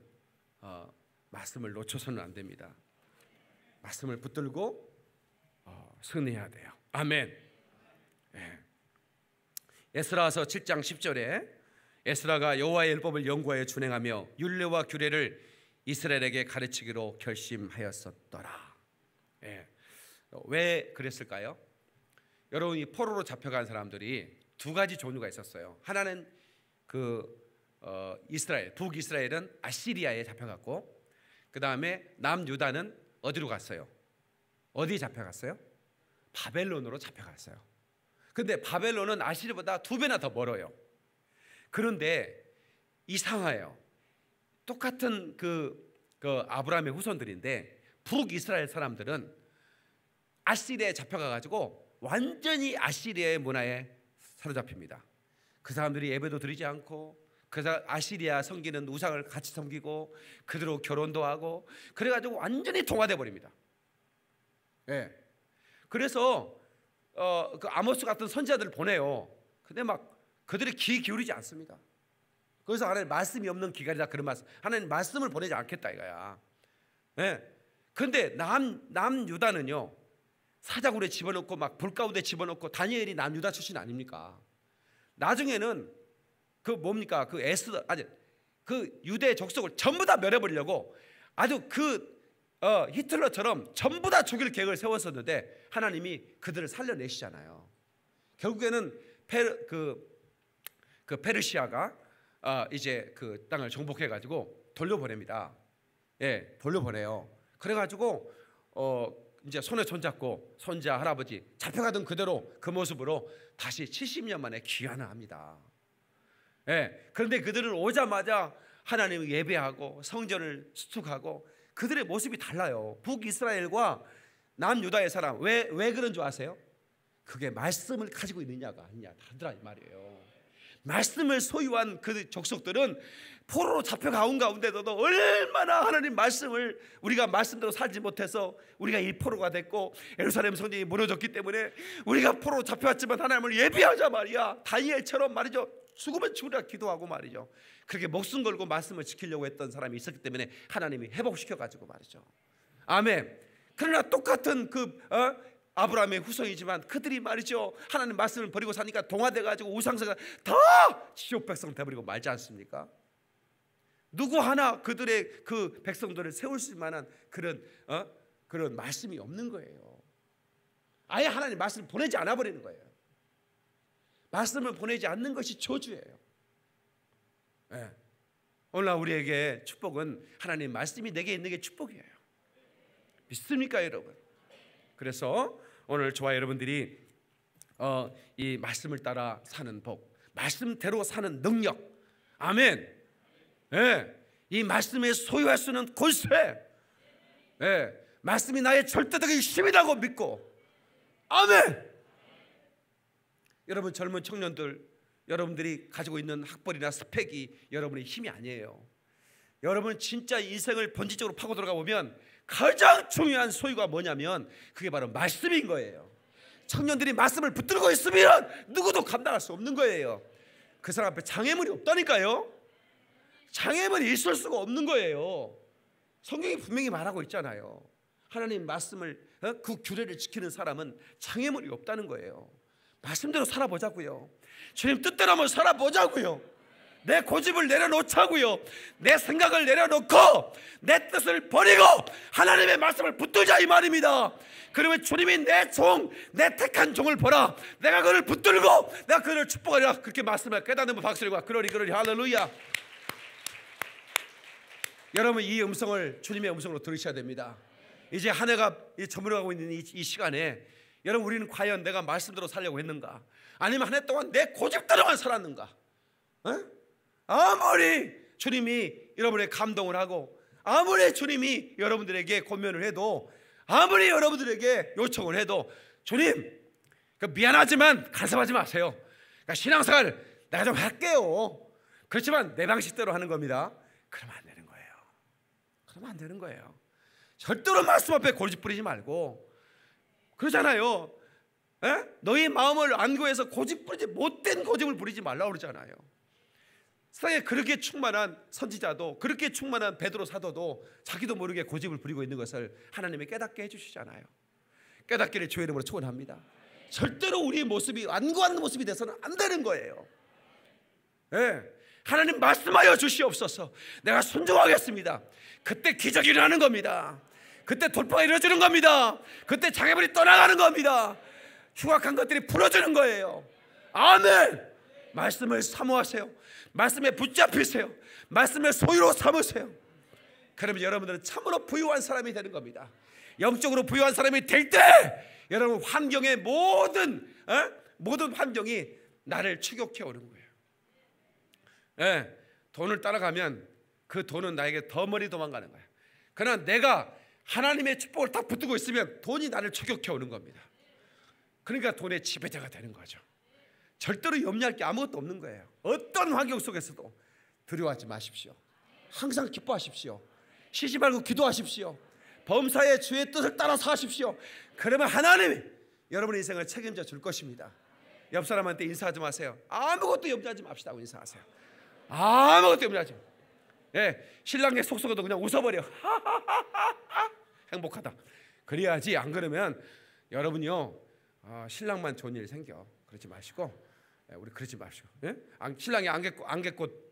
말씀을 놓쳐서는 안 됩니다. 말씀을 붙들고 승리해야 돼요. 아멘. 예. 에스라서 7장 10절에 에스라가 여호와의 율법을 연구하여 준행하며 율례와 규례를 이스라엘에게 가르치기로 결심하였었더라. 예. 왜 그랬을까요? 여러분이 포로로 잡혀간 사람들이 두 가지 종류가 있었어요. 하나는 이스라엘, 북이스라엘은 아시리아에 잡혀갔고, 그 다음에 남유다는 어디로 갔어요? 어디 잡혀갔어요? 바벨론으로 잡혀갔어요. 근데 바벨론은 아시리아보다 2배나 더 멀어요. 그런데 이상해요. 똑같은 그 아브라함의 후손들인데 북이스라엘 사람들은 아시리아에 잡혀가가지고 완전히 아시리아의 문화에 사로잡힙니다. 그 사람들이 예배도 드리지 않고 아시리아 섬기는 우상을 같이 섬기고 그대로 결혼도 하고 그래가지고 완전히 동화돼 버립니다. 예. 그래서 그 아모스 같은 선지자들을 보내요. 근데 막 그들이 귀 기울이지 않습니다. 그래서 하나님 말씀이 없는 기간이다 그런 말씀. 하나님 말씀을 보내지 않겠다 이거야. 예. 근데 남유다는요 사자굴에 집어넣고 막 불 가운데 집어넣고 다니엘이 남유다 출신 아닙니까? 나중에는 그 유대 족속을 전부 다 멸해버리려고 아주 히틀러처럼 전부 다 죽일 계획을 세웠었는데 하나님이 그들을 살려내시잖아요. 결국에는 페르시아가 이제 그 땅을 정복해가지고 돌려보냅니다. 예, 돌려보내요. 그래가지고 이제 손에 손잡고 손자 할아버지 잡혀가던 그대로 그 모습으로 다시 70년 만에 귀환을 합니다. 예, 그런데 그들은 오자마자 하나님을 예배하고 성전을 수축하고 그들의 모습이 달라요. 북이스라엘과 남유다의 사람 왜 그런 줄 아세요? 그게 말씀을 가지고 있느냐가 아니냐 다르더라 이 말이에요. 말씀을 소유한 그 족속들은 포로로 잡혀가온 가운데도 얼마나 하나님 말씀을 우리가 말씀대로 살지 못해서 우리가 이 포로가 됐고 예루살렘 성전이 무너졌기 때문에 우리가 포로로 잡혀왔지만 하나님을 예배하자 말이야. 다니엘처럼 말이죠. 죽으면 죽으라 기도하고 말이죠. 그렇게 목숨 걸고 말씀을 지키려고 했던 사람이 있었기 때문에 하나님이 회복시켜가지고 말이죠. 아멘. 그러나 똑같은 아브라함의 후손이지만 그들이 말이죠 하나님 말씀을 버리고 사니까 동화돼가지고 우상숭배가 더 지옥 백성 돼버리고 말지 않습니까? 누구 하나 그들의 그 백성들을 세울 수 만한 그런 말씀이 없는 거예요. 아예 하나님 말씀을 보내지 않아 버리는 거예요. 말씀을 보내지 않는 것이 저주예요. 네. 오늘날 우리에게 축복은 하나님 말씀이 내게 있는 게 축복이에요. 믿습니까 여러분? 그래서 오늘 저와 여러분들이 이 말씀을 따라 사는 복, 말씀대로 사는 능력, 아멘. 이 말씀에 소유할 수 있는 권세, 말씀이 나의 절대적인 힘이라고 믿고, 아멘. 여러분 젊은 청년들, 여러분들이 가지고 있는 학벌이나 스펙이 여러분의 힘이 아니에요. 여러분 진짜 인생을 본질적으로 파고 들어가 보면 가장 중요한 소유가 뭐냐면 그게 바로 말씀인 거예요. 청년들이 말씀을 붙들고 있으면 누구도 감당할 수 없는 거예요. 그 사람 앞에 장애물이 없다니까요. 장애물이 있을 수가 없는 거예요. 성경이 분명히 말하고 있잖아요. 하나님 말씀을, 그 규례를 지키는 사람은 장애물이 없다는 거예요. 말씀대로 살아보자고요. 주님 뜻대로 한번 살아보자고요. 내 고집을 내려놓자고요. 내 생각을 내려놓고 내 뜻을 버리고 하나님의 말씀을 붙들자 이 말입니다. 그러면 주님이 내 종, 내 택한 종을 보라. 내가 그를 붙들고 내가 그를 축복하리라. 그렇게 말씀을 깨닫는 박수들과 그러리 할렐루야. 여러분 이 음성을 주님의 음성으로 들으셔야 됩니다. 이제 한 해가 저물어가고 있는 이 시간에 여러분 우리는 과연 내가 말씀대로 살려고 했는가? 아니면 한 해 동안 내 고집대로만 살았는가? 아무리 주님이 여러분의 감동을 하고 아무리 주님이 여러분들에게 권면을 해도 아무리 여러분들에게 요청을 해도 주님 미안하지만 간섭하지 마세요. 신앙생활 내가 좀 할게요. 그렇지만 내 방식대로 하는 겁니다. 그러면 안 되는 거예요. 그러면 안 되는 거예요. 절대로 말씀 앞에 고집 부리지 말고 그러잖아요. 너희 마음을 안고해서 고집 부리지 못된 고집을 부리지 말라고 그러잖아요. 세상에 그렇게 충만한 선지자도 그렇게 충만한 베드로 사도도 자기도 모르게 고집을 부리고 있는 것을 하나님이 깨닫게 해주시잖아요. 깨닫기를 주의 이름으로 축원합니다. 절대로 우리의 모습이 완고한 모습이 돼서는 안 되는 거예요. 하나님 말씀하여 주시옵소서. 내가 순종하겠습니다. 그때 기적이 일어나는 겁니다. 그때 돌파가 이루어지는 겁니다. 그때 장애물이 떠나가는 겁니다. 흉악한 것들이 풀어지는 거예요. 아멘. 말씀을 사모하세요. 말씀에 붙잡히세요. 말씀을 소유로 삼으세요. 그러면 여러분들은 참으로 부유한 사람이 되는 겁니다. 영적으로 부유한 사람이 될 때 여러분 환경의 모든 환경이 나를 추격해 오는 거예요. 돈을 따라가면 그 돈은 나에게 더 멀리 도망가는 거예요. 그러나 내가 하나님의 축복을 딱 붙들고 있으면 돈이 나를 추격해 오는 겁니다. 그러니까 돈의 지배자가 되는 거죠. 절대로 염려할 게 아무것도 없는 거예요. 어떤 환경 속에서도 두려워하지 마십시오. 항상 기뻐하십시오. 쉬지 말고 기도하십시오. 범사의 주의 뜻을 따라서 하십시오. 그러면 하나님이 여러분의 인생을 책임져 줄 것입니다. 옆 사람한테 인사하지 마세요. 아무것도 염려하지 맙시다고 인사하세요. 아무것도 염려하지 마세요. 신랑의 속속어도 그냥 웃어버려. 행복하다. 그래야지. 안 그러면 여러분이요 신랑만 좋은 일 생겨. 그러지 마시고 우리 그러지 마시고. 신랑이 안개꽃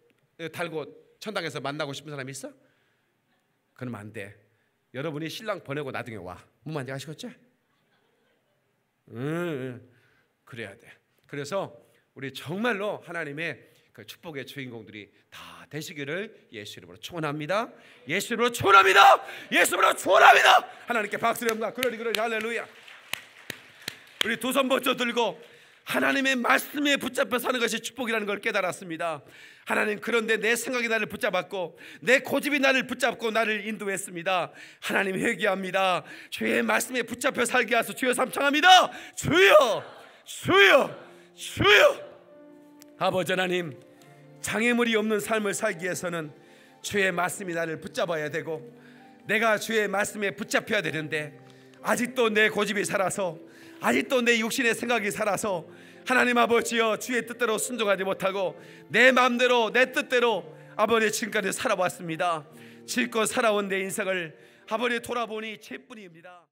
달고 천당에서 만나고 싶은 사람이 있어? 그러면 안 돼. 여러분이 신랑 보내고 나중에 와. 뭔 말인지 아시겠죠? 그래야 돼. 그래서 우리 정말로 하나님의 그 축복의 주인공들이 다 되시기를 예수 이름으로 축원합니다. 예수 이름으로 축원합니다. 예수 이름으로 축원합니다. 하나님께 박수를 합니다. 그러리 할렐루야. 우리 두 손 번쩍 들고 하나님의 말씀에 붙잡혀 사는 것이 축복이라는 걸 깨달았습니다. 하나님 그런데 내 생각이 나를 붙잡았고 내 고집이 나를 붙잡고 나를 인도했습니다. 하나님 회개합니다. 주의 말씀에 붙잡혀 살게 하소서. 주여 삼창합니다. 주여 주여 주여. 아버지 하나님 장애물이 없는 삶을 살기 위해서는 주의 말씀이 나를 붙잡아야 되고 내가 주의 말씀에 붙잡혀야 되는데 아직도 내 고집이 살아서 아직도 내 육신의 생각이 살아서 하나님 아버지여 주의 뜻대로 순종하지 못하고 내 마음대로 내 뜻대로 아버지 지금까지 살아왔습니다. 지금껏 살아온 내 인생을 아버지 돌아보니 죄뿐입니다.